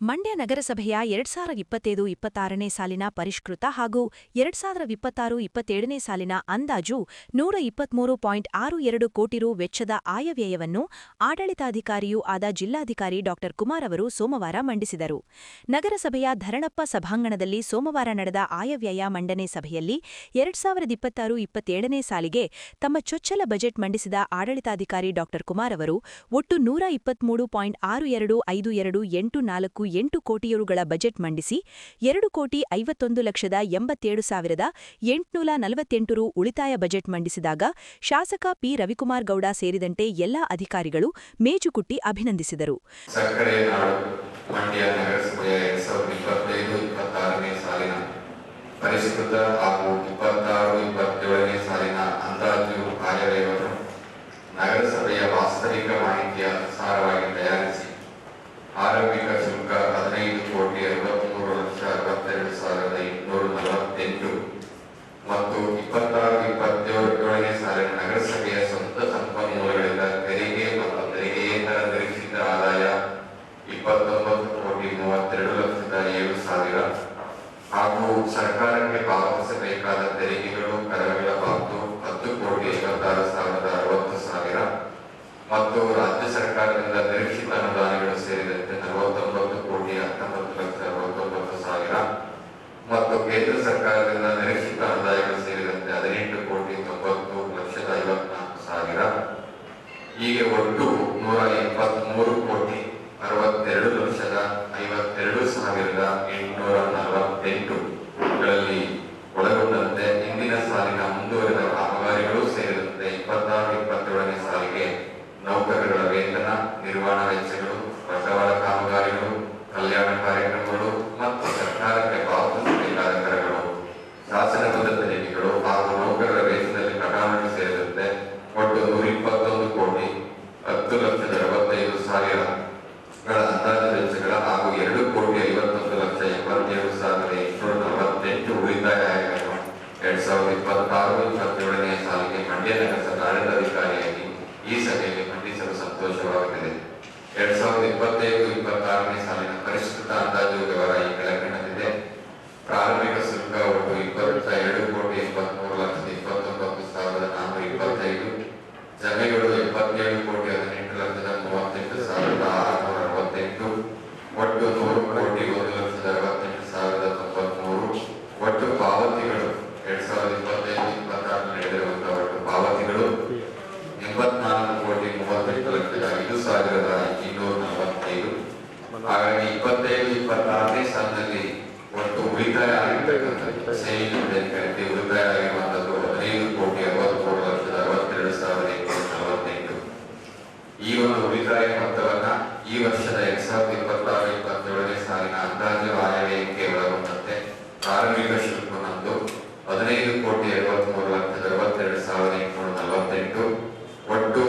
ಮಂಡ್ಯ ನಗರಸಭೆಯ 2025-26ನೇ ಸಾಲಿನ ಪರಿಷ್ಕೃತ ಹಾಗೂ 2026-27ನೇ ಸಾಲಿನ ಅಂದಾಜು 123.62 ಕೋಟಿ ರು ವೆಚ್ಚದ ಆಯವ್ಯಯವನ್ನು ಆಡಳಿತಾಧಿಕಾರಿಯೂ ಆದ ಜಿಲ್ಲಾಧಿಕಾರಿ ಡಾ ಕುಮಾರ್ ಅವರು ಸೋಮವಾರ ಮಂಡಿಸಿದರು. ನಗರಸಭೆಯ ಧರಣಪ್ಪ ಸಭಾಂಗಣದಲ್ಲಿ ಸೋಮವಾರ ನಡೆದ ಆಯವ್ಯಯ ಮಂಡನೆ ಸಭೆಯಲ್ಲಿ 2026-27ನೇ ಸಾಲಿಗೆ ತಮ್ಮ ಚೊಚ್ಚಲ ಬಜೆಟ್ ಮಂಡಿಸಿದ ಆಡಳಿತಾಧಿಕಾರಿ ಡಾ ಕುಮಾರ್ ಅವರು ಒಟ್ಟು 123.625284 ಕೋಟಿ ರುಗಳ ಬಜೆಟ್ ಮಂಡಿಸಿ 2,51,87,848 ರು ಉಳಿತಾಯ ಬಜೆಟ್ ಮಂಡಿಸಿದಾಗ ಶಾಸಕ ಪಿ. ರವಿಕುಮಾರ್ ಗೌಡ ಸೇರಿದಂತೆ ಎಲ್ಲಾ ಅಧಿಕಾರಿಗಳು ಮೇಜುಕುಟ್ಟಿ ಅಭಿನಂದಿಸಿದರು. ಸಕ್ಕರೆ ನಾಡು ಮಂಡ್ಯ ನಗರಸಭೆಯ 2025-26ನೇ ಸಾಲಿನ ಪರಿಷ್ಕೃತ ಹಾಗೂ 26-27ನೇ ಸಾಲಿನ ಅಂದಾಜು ಆಯವ್ಯಯವನ್ನು ನಗರಸಭೆಯ ವಾಸ್ತವಿಕ ಮಾಹಿತಿಯ ಅನುಸಾರವಾಗಿ ತಯಾರಿಸಿ ಆರಂಭಿಕ ಶುಲ್ಕ 15,63,62,848 ಮತ್ತು 26-27ನೇ ಸಾಲಿನ ನಗರಸಭೆಯ ಸ್ವಂತ ಸಂಪನ್ಮೂಲಗಳಿಂದ ತೆರಿಗೆ ಮತ್ತು ತೆರಿಗೆಯೇತರ ನಿರೀಕ್ಷಿತ ಆದಾಯ 29,32,07,000 ಹಾಗೂ ಸರ್ಕಾರಕ್ಕೆ ಪಾವತಿಸಬೇಕಾದ ತೆರಿಗೆಗಳು ಕರಗಳ ಬಾಬ್ತು 10,56,60,000 ಮತ್ತು ರಾಜ್ಯ ಸರ್ಕಾರದಿಂದ ನಿರೀಕ್ಷಿತ ಅನುದಾನಗಳು ಸೇರಿದಂತೆ 49,19,69,000 ಮತ್ತು ಕೇಂದ್ರ ಸರ್ಕಾರದಿಂದ ನಿರೀಕ್ಷಿತ ಆದಾಯಗಳು ಸೇರಿದಂತೆ 18,90,54,000 ಹೀಗೆ ಒಟ್ಟು 172,62,52,848 ಗಳಲ್ಲಿ ಒಳಗೊಂಡಂತೆ ಇಂದಿನ ಸಾಲಿನ ಮುಂದುವರೆದ ಕಾಮಗಾರಿಗಳು ಸೇರಿದಂತೆ 26-27ನೇ ಸಾಲಿಗೆ ನೌಕರರ ವೇತನ, ನಿರ್ವಹಣಾ ವೆಚ್ಚಗಳು, ಬಂಡವಾಳ ಕಾಮಗಾರಿಗಳು, ಕಲ್ಯಾಣ ಕಾರ್ಯಕ್ರಮಗಳು ಮತ್ತು ಸರ್ಕಾರಕ್ಕೆ ಪಾವತಿಸಬೇಕಾದ ಕರಗಳು, ಶಾಸನಬದ್ಧ ತೆರಿಗೆಗಳು ಹಾಗೂ ನೌಕರರ ವೇತನದಲ್ಲಿ ಕಟಾವಣೆ ಸೇರಿದಂತೆ ಒಟ್ಟು 121,10,65,000 ಅಂದಾಜು ವೆಚ್ಚಗಳ ಹಾಗೂ 2,51,87,848 ಉಳಿತಾಯ ಆಯವನ್ನು 2026-27ನೇ ಸಾಲಿಗೆ ಮಂಡ್ಯ ನಗರಸಭೆ ಆಡಳಿತಾಧಿಕಾರಿಯಾಗಿ ಈ ಸಭೆಯಲ್ಲಿ ಮಂಡಿಸಲು ಸಂತೋಷವಾಗುತ್ತದೆ. 2025-26ನೇ ಸಾಲಿನ ಪರಿಷ್ಕೃತ ಅಂದಾಜು ವಿವರ ಈ ಕೆಳಕಂಡಂತಿದೆ. ಪ್ರಾರಂಭಿಕ ಶುಲ್ಕ ಒಟ್ಟು 22,23,29,425, ಜಮೆಗಳು 77,18,38,668, ಒಟ್ಟು 100,01,68,093, ಒಟ್ಟು ಪಾವತಿಗಳು 2025-26 ನಡೆದಿರುವಂತಹ ಒಟ್ಟು ಪಾವತಿಗಳು 84,38,05,245. ಹಾಗಾಗಿ 25-26ನೇ ಸಾಲಿನಲ್ಲಿ ಒಟ್ಟು ಉಳಿತಾಯ ಆಗಿರ್ತಕ್ಕಂಥದ್ದು ಉಳಿತಾಯ ಆಗಿರುವಂತದ್ದು 15,63,62,848. ಈ ಒಂದು ಉಳಿತಾಯ ಮೊತ್ತವನ್ನ ಈ ವರ್ಷದ 2026-27ನೇ ಸಾಲಿನ ಅಂದಾಜು ಆಯವ್ಯಯಕ್ಕೆ ಒಳಗೊಂಡಂತೆ ಪ್ರಾರಂಭಿಕ ಶುಲ್ಕನಂದು 15,63,62,848, ಒಟ್ಟು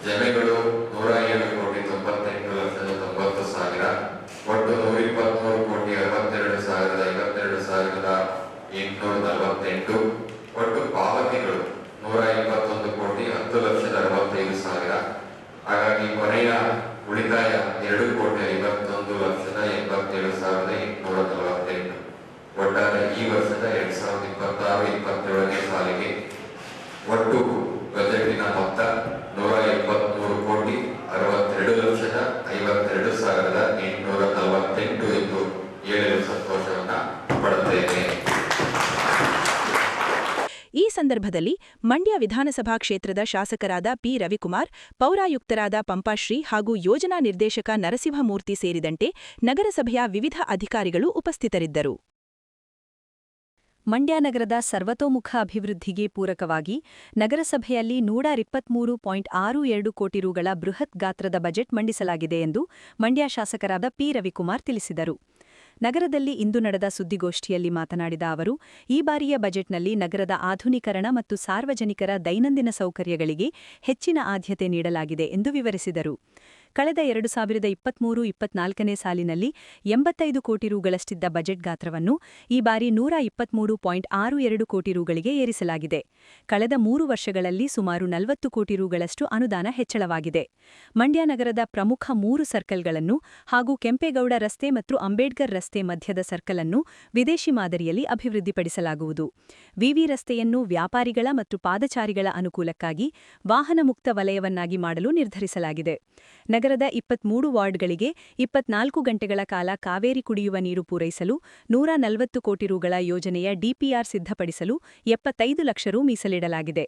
ಜಮೆಗಳು 107,98,90,000, ಒಟ್ಟು 123,62,52,848, ಒಟ್ಟು ಪಾವತಿಗಳು 121,10,65,000. ಹಾಗಾಗಿ ಕೊನೆಯ ಉಳಿತಾಯ 2,51,87,848. ಒಟ್ಟಾರೆ ಈ ವರ್ಷದ 2026-27ನೇ ಸಾಲಿಗೆ ಒಟ್ಟು ಬಜೆಟಿನ ಮೊತ್ತ 123,62,52,848 ಎಂದು ಹೇಳಲು ಸಂತೋಷವನ್ನ ಪಡುತ್ತೇನೆ. ಈ ಸಂದರ್ಭದಲ್ಲಿ ಮಂಡ್ಯ ವಿಧಾನಸಭಾ ಕ್ಷೇತ್ರದ ಶಾಸಕರಾದ ಪಿ. ರವಿಕುಮಾರ್, ಪೌರಾಯುಕ್ತರಾದ ಪಂಪಾಶ್ರೀ ಹಾಗೂ ಯೋಜನಾ ನಿರ್ದೇಶಕ ನರಸಿಂಹಮೂರ್ತಿ ಸೇರಿದಂತೆ ನಗರಸಭೆಯ ವಿವಿಧ ಅಧಿಕಾರಿಗಳು ಉಪಸ್ಥಿತರಿದ್ದರು. ಮಂಡ್ಯ ನಗರದ ಸರ್ವತೋಮುಖ ಅಭಿವೃದ್ಧಿಗೆ ಪೂರಕವಾಗಿ ನಗರಸಭೆಯಲ್ಲಿ 123.62 ಕೋಟಿ ರುಗಳ ಬೃಹತ್ ಗಾತ್ರದ ಬಜೆಟ್ ಮಂಡಿಸಲಾಗಿದೆ ಎಂದು ಮಂಡ್ಯ ಶಾಸಕರಾದ ಪಿ. ರವಿಕುಮಾರ್ ತಿಳಿಸಿದರು. ನಗರದಲ್ಲಿ ಇಂದು ನಡೆದ ಸುದ್ದಿಗೋಷ್ಠಿಯಲ್ಲಿ ಮಾತನಾಡಿದ ಅವರು, ಈ ಬಾರಿಯ ಬಜೆಟ್ನಲ್ಲಿ ನಗರದ ಆಧುನೀಕರಣ ಮತ್ತು ಸಾರ್ವಜನಿಕರ ದೈನಂದಿನ ಸೌಕರ್ಯಗಳಿಗೆ ಹೆಚ್ಚಿನ ಆದ್ಯತೆ ನೀಡಲಾಗಿದೆ ಎಂದು ವಿವರಿಸಿದರು. ಕಳೆದ 2023-24ನೇ ಸಾಲಿನಲ್ಲಿ 85 ಕೋಟಿ ರುಗಳಷ್ಟಿದ್ದ ಬಜೆಟ್ ಗಾತ್ರವನ್ನು ಈ ಬಾರಿ 123.62 ಕೋಟಿ ರುಗಳಿಗೆ ಏರಿಸಲಾಗಿದೆ. ಕಳೆದ 3 ವರ್ಷಗಳಲ್ಲಿ ಸುಮಾರು 40 ಕೋಟಿ ರುಗಳಷ್ಟು ಅನುದಾನ ಹೆಚ್ಚಳವಾಗಿದೆ. ಮಂಡ್ಯ ನಗರದ ಪ್ರಮುಖ 3 ಸರ್ಕಲ್ಗಳನ್ನು ಹಾಗೂ ಕೆಂಪೇಗೌಡ ರಸ್ತೆ ಮತ್ತು ಅಂಬೇಡ್ಕರ್ ರಸ್ತೆ ಮಧ್ಯದ ಸರ್ಕಲ್ ಅನ್ನು ವಿದೇಶಿ ಮಾದರಿಯಲ್ಲಿ ಅಭಿವೃದ್ಧಿಪಡಿಸಲಾಗುವುದು. ವಿವಿ ರಸ್ತೆಯನ್ನು ವ್ಯಾಪಾರಿಗಳ ಮತ್ತು ಪಾದಚಾರಿಗಳ ಅನುಕೂಲಕ್ಕಾಗಿ ವಾಹನ ಮುಕ್ತ ವಲಯವನ್ನಾಗಿ ಮಾಡಲು ನಿರ್ಧರಿಸಲಾಗಿದೆ. ನಗರದ 23 ವಾರ್ಡ್ಗಳಿಗೆ 24 ಗಂಟೆಗಳ ಕಾಲ ಕಾವೇರಿ ಕುಡಿಯುವ ನೀರು ಪೂರೈಸಲು 140 ಕೋಟಿ ರುಗಳ ಯೋಜನೆಯ ಡಿಪಿಆರ್ ಸಿದ್ಧಪಡಿಸಲು 75 ಲಕ್ಷ ರು ಮೀಸಲಿಡಲಾಗಿದೆ.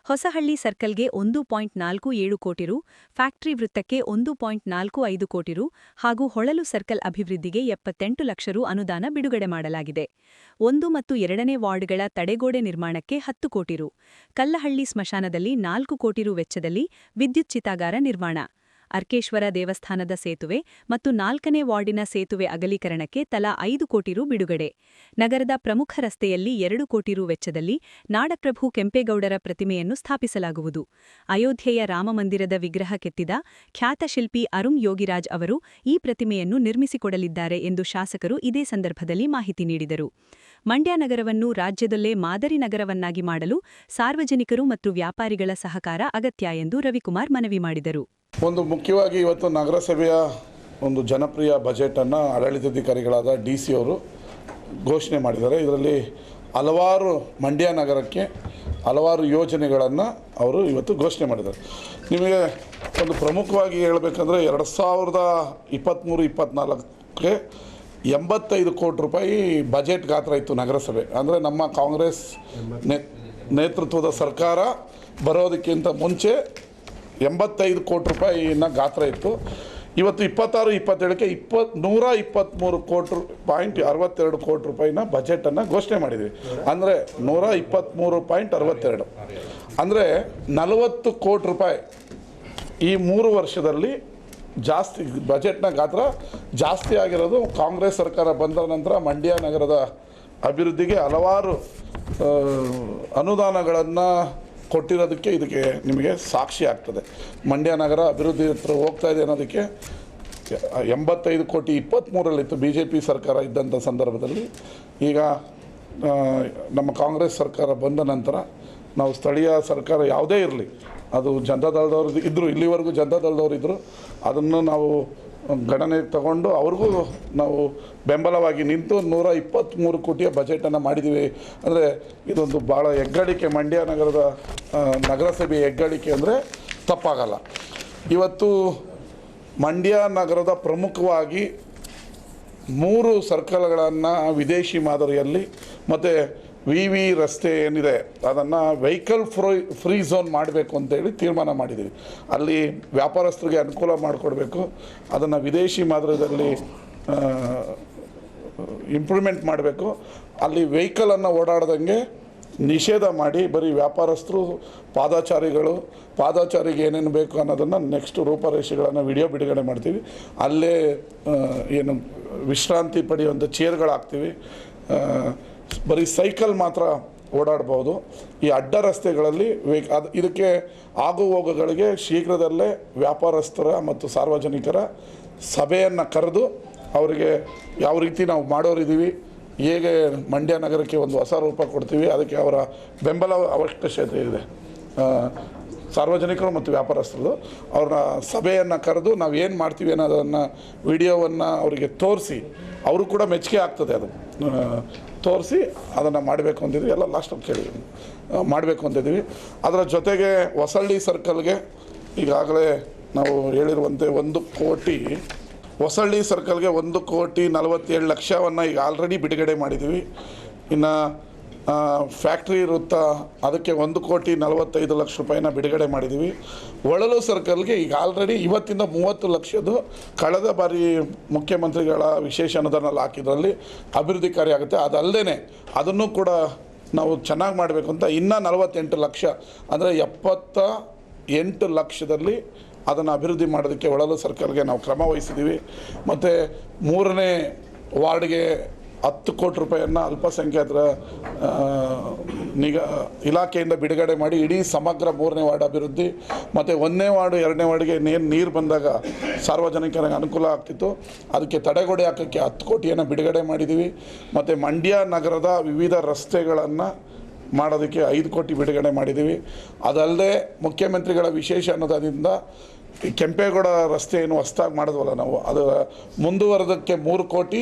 ಹೊಸಹಳ್ಳಿ ಸರ್ಕಲ್ಗೆ 1.47 ಕೋಟಿ ರು, ಫ್ಯಾಕ್ಟರಿ ವೃತ್ತಕ್ಕೆ 1.45 ಕೋಟಿ ರು ಹಾಗೂ ಹೊಳಲು ಸರ್ಕಲ್ ಅಭಿವೃದ್ಧಿಗೆ 78 ಲಕ್ಷ ರು ಅನುದಾನ ಬಿಡುಗಡೆ ಮಾಡಲಾಗಿದೆ. 1 ಮತ್ತು 2ನೇ ವಾರ್ಡ್ಗಳ ತಡೆಗೋಡೆ ನಿರ್ಮಾಣಕ್ಕೆ 10 ಕೋಟಿ ರು, ಕಲ್ಲಹಳ್ಳಿ ಸ್ಮಶಾನದಲ್ಲಿ 4 ಕೋಟಿ ರು ವೆಚ್ಚದಲ್ಲಿ ವಿದ್ಯುತ್ ಚಿತಾಗಾರ ನಿರ್ಮಾಣ, ಅರ್ಕೇಶ್ವರ ದೇವಸ್ಥಾನದ ಸೇತುವೆ ಮತ್ತು 4ನೇ ವಾರ್ಡಿನ ಸೇತುವೆ ಅಗಲೀಕರಣಕ್ಕೆ ತಲಾ 5 ಕೋಟಿ ರು ಬಿಡುಗಡೆ. ನಗರದ ಪ್ರಮುಖ ರಸ್ತೆಯಲ್ಲಿ 2 ಕೋಟಿ ರು ವೆಚ್ಚದಲ್ಲಿ ನಾಡಪ್ರಭು ಕೆಂಪೇಗೌಡರ ಪ್ರತಿಮೆಯನ್ನು ಸ್ಥಾಪಿಸಲಾಗುವುದು. ಅಯೋಧ್ಯೆಯ ರಾಮಮಂದಿರದ ವಿಗ್ರಹ ಕೆತ್ತಿದ ಖ್ಯಾತ ಶಿಲ್ಪಿ ಅರುಣ್ ಯೋಗಿರಾಜ್ ಅವರು ಈ ಪ್ರತಿಮೆಯನ್ನು ನಿರ್ಮಿಸಿಕೊಡಲಿದ್ದಾರೆ ಎಂದು ಶಾಸಕರು ಇದೇ ಸಂದರ್ಭದಲ್ಲಿ ಮಾಹಿತಿ ನೀಡಿದರು. ಮಂಡ್ಯ ನಗರವನ್ನು ರಾಜ್ಯದಲ್ಲೇ ಮಾದರಿ ನಗರವನ್ನಾಗಿ ಮಾಡಲು ಸಾರ್ವಜನಿಕರು ಮತ್ತು ವ್ಯಾಪಾರಿಗಳ ಸಹಕಾರ ಅಗತ್ಯ ಎಂದು ರವಿಕುಮಾರ್ ಮನವಿ ಮಾಡಿದರು. ಒಂದು ಮುಖ್ಯವಾಗಿ ಇವತ್ತು ನಗರಸಭೆಯ ಒಂದು ಜನಪ್ರಿಯ ಬಜೆಟನ್ನು ಆಡಳಿತಾಧಿಕಾರಿಗಳಾದ DC ಅವರು ಘೋಷಣೆ ಮಾಡಿದ್ದಾರೆ. ಇದರಲ್ಲಿ ಹಲವಾರು ಮಂಡ್ಯ ನಗರಕ್ಕೆ ಹಲವಾರು ಯೋಜನೆಗಳನ್ನು ಅವರು ಇವತ್ತು ಘೋಷಣೆ ಮಾಡಿದ್ದಾರೆ. ನಿಮಗೆ ಒಂದು ಪ್ರಮುಖವಾಗಿ ಹೇಳಬೇಕಂದ್ರೆ 2023-24ಕ್ಕೆ 85 ಕೋಟಿ ರೂಪಾಯಿ ಬಜೆಟ್ ಗಾತ್ರ ಇತ್ತು ನಗರಸಭೆ. ಅಂದರೆ ನಮ್ಮ ಕಾಂಗ್ರೆಸ್ ನೇತೃತ್ವದ ಸರ್ಕಾರ ಬರೋದಕ್ಕಿಂತ ಮುಂಚೆ 85 ಕೋಟಿ ರೂಪಾಯಿನ ಗಾತ್ರ ಇತ್ತು. ಇವತ್ತು 26-27ಕ್ಕೆ 123.62 ಕೋಟಿ ರೂಪಾಯಿನ ಬಜೆಟನ್ನು ಘೋಷಣೆ ಮಾಡಿದ್ವಿ. ಅಂದರೆ 123.62 ಅಂದರೆ 40 ಕೋಟಿ ರೂಪಾಯಿ ಈ 3 ವರ್ಷದಲ್ಲಿ ಜಾಸ್ತಿ ಬಜೆಟ್ನ ಗಾತ್ರ ಜಾಸ್ತಿ ಆಗಿರೋದು ಕಾಂಗ್ರೆಸ್ ಸರ್ಕಾರ ಬಂದ ನಂತರ ಮಂಡ್ಯ ನಗರದ ಅಭಿವೃದ್ಧಿಗೆ ಹಲವಾರು ಅನುದಾನಗಳನ್ನು ಕೊಟ್ಟಿರೋದಕ್ಕೆ ಇದಕ್ಕೆ ನಿಮಗೆ ಸಾಕ್ಷಿ ಆಗ್ತದೆ. ಮಂಡ್ಯ ನಗರ ಅಭಿವೃದ್ಧಿ ಹತ್ರ ಹೋಗ್ತಾ ಇದೆ ಅನ್ನೋದಕ್ಕೆ 85 ಕೋಟಿ 23ರಲ್ಲಿತ್ತು BJP ಸರ್ಕಾರ ಇದ್ದಂಥ ಸಂದರ್ಭದಲ್ಲಿ. ಈಗ ನಮ್ಮ ಕಾಂಗ್ರೆಸ್ ಸರ್ಕಾರ ಬಂದ ನಂತರ ನಾವು ಸ್ಥಳೀಯ ಸರ್ಕಾರ ಯಾವುದೇ ಇರಲಿ, ಅದು ಜನತಾದಳದವ್ರು ಇದ್ದರು, ಇಲ್ಲಿವರೆಗೂ ಜನತಾದಳದವ್ರು ಇದ್ದರು, ಅದನ್ನು ನಾವು ಗಣನೆಗೆ ತಗೊಂಡು ಅವ್ರಿಗೂ ನಾವು ಬೆಂಬಲವಾಗಿ ನಿಂತು 123 ಕೋಟಿಯ ಬಜೆಟನ್ನು ಮಾಡಿದ್ದೀವಿ. ಅಂದರೆ ಇದೊಂದು ಭಾಳ ಹೆಗ್ಗಳಿಕೆ, ಮಂಡ್ಯ ನಗರದ ನಗರಸಭೆಯ ಹೆಗ್ಗಳಿಕೆ ಅಂದರೆ ತಪ್ಪಾಗಲ್ಲ. ಇವತ್ತು ಮಂಡ್ಯ ನಗರದ ಪ್ರಮುಖವಾಗಿ 3 ಸರ್ಕಲ್ಗಳನ್ನು ವಿದೇಶಿ ಮಾದರಿಯಲ್ಲಿ ಮತ್ತು ವಿವಿ ರಸ್ತೆ ಏನಿದೆ ಅದನ್ನು ವೆಹಿಕಲ್ ಫ್ರೀ ಝೋನ್ ಮಾಡಬೇಕು ಅಂತೇಳಿ ತೀರ್ಮಾನ ಮಾಡಿದ್ದೀವಿ. ಅಲ್ಲಿ ವ್ಯಾಪಾರಸ್ಥರಿಗೆ ಅನುಕೂಲ ಮಾಡಿಕೊಡ್ಬೇಕು, ಅದನ್ನು ವಿದೇಶಿ ಮಾದರಿಯಲ್ಲಿ ಇಂಪ್ರೂವ್ಮೆಂಟ್ ಮಾಡಬೇಕು. ಅಲ್ಲಿ ವೆಹಿಕಲನ್ನು ಓಡಾಡ್ದಂಗೆ ನಿಷೇಧ ಮಾಡಿ ಬರೀ ವ್ಯಾಪಾರಸ್ಥರು ಪಾದಾಚಾರಿಗೆ ಏನೇನು ಬೇಕು ಅನ್ನೋದನ್ನು ನೆಕ್ಸ್ಟ್ ರೂಪರೇಷೆಗಳನ್ನು ವಿಡಿಯೋ ಬಿಡುಗಡೆ ಮಾಡ್ತೀವಿ. ಅಲ್ಲೇ ಏನು ವಿಶ್ರಾಂತಿ ಪಡೆಯುವಂಥ ಚೇರ್ಗಳು ಹಾಕ್ತೀವಿ. ಬರೀ ಸೈಕಲ್ ಮಾತ್ರ ಓಡಾಡ್ಬೋದು. ಈ ಅಡ್ಡ ರಸ್ತೆಗಳಲ್ಲಿ ಇದಕ್ಕೆ ಆಗು ಹೋಗುಗಳಿಗೆ ಶೀಘ್ರದಲ್ಲೇ ವ್ಯಾಪಾರಸ್ಥರ ಮತ್ತು ಸಾರ್ವಜನಿಕರ ಸಭೆಯನ್ನು ಕರೆದು ಅವರಿಗೆ ಯಾವ ರೀತಿ ನಾವು ಮಾಡೋರಿದ್ದೀವಿ, ಹೇಗೆ ಮಂಡ್ಯ ನಗರಕ್ಕೆ ಒಂದು ಹೊಸ ರೂಪ ಕೊಡ್ತೀವಿ, ಅದಕ್ಕೆ ಅವರ ಬೆಂಬಲ ಅವಶ್ಯಕತೆ ಇದೆ. ಸಾರ್ವಜನಿಕರು ಮತ್ತು ವ್ಯಾಪಾರಸ್ಥರು ಅವ್ರನ್ನ ಸಭೆಯನ್ನು ಕರೆದು ನಾವು ಏನು ಮಾಡ್ತೀವಿ ಅನ್ನೋದನ್ನು ವಿಡಿಯೋವನ್ನು ಅವರಿಗೆ ತೋರಿಸಿ, ಅವರು ಕೂಡ ಮೆಚ್ಚುಗೆ ಆಗ್ತದೆ, ಅದು ತೋರಿಸಿ ಅದನ್ನು ಮಾಡಬೇಕು ಅಂತಿದ್ವಿ. ಎಲ್ಲ ಲಾಸ್ಟಲ್ಲಿ ಕೇಳಿದ್ವಿ, ಮಾಡಬೇಕು ಅಂತಿದ್ವಿ. ಅದರ ಜೊತೆಗೆ ಹೊಸಳ್ಳಿ ಸರ್ಕಲ್ಗೆ ಈಗಾಗಲೇ ನಾವು ಹೇಳಿರುವಂತೆ 1 ಕೋಟಿ, ಹೊಸಳ್ಳಿ ಸರ್ಕಲ್ಗೆ 1,47,00,000 ಈಗ ಆಲ್ರೆಡಿ ಬಿಡುಗಡೆ ಮಾಡಿದ್ದೀವಿ. ಇನ್ನು ಫ್ಯಾಕ್ಟ್ರಿ ವೃತ್ತ ಅದಕ್ಕೆ 1,45,00,000 ರೂಪಾಯಿನ ಬಿಡುಗಡೆ ಮಾಡಿದ್ದೀವಿ. ಹೊಳಲು ಸರ್ಕಲ್ಗೆ ಈಗ ಆಲ್ರೆಡಿ ಇವತ್ತಿಂದ 30 ಲಕ್ಷದ್ದು ಕಳೆದ ಬಾರಿ ಮುಖ್ಯಮಂತ್ರಿಗಳ ವಿಶೇಷ ಅನುದಾನ ಹಾಕಿದ್ರಲ್ಲಿ ಅಭಿವೃದ್ಧಿ ಕಾರ್ಯ ಆಗುತ್ತೆ. ಅದಲ್ಲದೆ ಅದನ್ನು ಕೂಡ ನಾವು ಚೆನ್ನಾಗಿ ಮಾಡಬೇಕು ಅಂತ ಇನ್ನೂ 48 ಲಕ್ಷ, ಅಂದರೆ 78 ಲಕ್ಷದಲ್ಲಿ ಅದನ್ನು ಅಭಿವೃದ್ಧಿ ಮಾಡೋದಕ್ಕೆ ಹೊಳಲು ಸರ್ಕಲ್ಗೆ ನಾವು ಕ್ರಮ ವಹಿಸಿದ್ದೀವಿ. ಮತ್ತು 3ನೇ ವಾರ್ಡ್ಗೆ 10 ಕೋಟಿ ರೂಪಾಯಿಯನ್ನು ಅಲ್ಪಸಂಖ್ಯಾತರ ಇಲಾಖೆಯಿಂದ ಬಿಡುಗಡೆ ಮಾಡಿ ಇಡೀ ಸಮಗ್ರ 3ನೇ ವಾರ್ಡ್ ಅಭಿವೃದ್ಧಿ ಮತ್ತು 1ನೇ ವಾರ್ಡು 2ನೇ ವಾರ್ಡ್ಗೆ ನೀರು ಬಂದಾಗ ಸಾರ್ವಜನಿಕರಿಗೆ ಅನುಕೂಲ ಆಗ್ತಿತ್ತು. ಅದಕ್ಕೆ ತಡೆಗೋಡೆ ಹಾಕೋಕ್ಕೆ 10 ಕೋಟಿಯನ್ನು ಬಿಡುಗಡೆ ಮಾಡಿದ್ದೀವಿ. ಮತ್ತು ಮಂಡ್ಯ ನಗರದ ವಿವಿಧ ರಸ್ತೆಗಳನ್ನು ಮಾಡೋದಕ್ಕೆ 5 ಕೋಟಿ ಬಿಡುಗಡೆ ಮಾಡಿದ್ದೀವಿ. ಅದಲ್ಲದೆ ಮುಖ್ಯಮಂತ್ರಿಗಳ ವಿಶೇಷ ಅನುದಾನದಿಂದ ಕೆಂಪೇಗೌಡ ರಸ್ತೆ ಏನು ಹೊಸ್ದಾಗಿ ಮಾಡಿದ್ವಲ್ಲ ನಾವು, ಅದು ಮುಂದುವರೆದಕ್ಕೆ 3 ಕೋಟಿ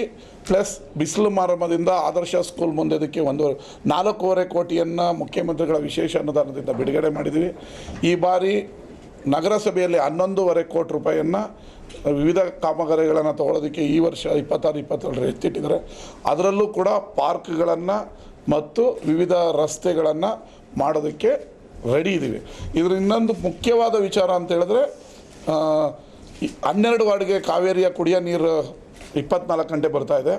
ಪ್ಲಸ್ ಬಿಸಿಲು ಮಾರಮ್ಮದಿಂದ ಆದರ್ಶ ಸ್ಕೂಲ್ ಮುಂದೆದಕ್ಕೆ 4.25 ಕೋಟಿಯನ್ನು ಮುಖ್ಯಮಂತ್ರಿಗಳ ವಿಶೇಷ ಅನುದಾನದಿಂದ ಬಿಡುಗಡೆ ಮಾಡಿದ್ದೀವಿ. ಈ ಬಾರಿ ನಗರಸಭೆಯಲ್ಲಿ 11.5 ಕೋಟಿ ರೂಪಾಯಿಯನ್ನು ವಿವಿಧ ಕಾಮಗಾರಿಗಳನ್ನು ತಗೊಳ್ಳೋದಕ್ಕೆ ಈ ವರ್ಷ 26-27 ಎತ್ತಿಟ್ಟಿದ್ದಾರೆ. ಅದರಲ್ಲೂ ಕೂಡ ಪಾರ್ಕ್ಗಳನ್ನು ಮತ್ತು ವಿವಿಧ ರಸ್ತೆಗಳನ್ನು ಮಾಡೋದಕ್ಕೆ ರೆಡಿ ಇದ್ದೀವಿ. ಇದ್ರ ಇನ್ನೊಂದು ಮುಖ್ಯವಾದ ವಿಚಾರ ಅಂತ ಹೇಳಿದ್ರೆ 12 ವಾರ್ಡ್ಗೆ ಕಾವೇರಿಯ ಕುಡಿಯೋ ನೀರು 24 ಗಂಟೆ ಬರ್ತಾಯಿದೆ.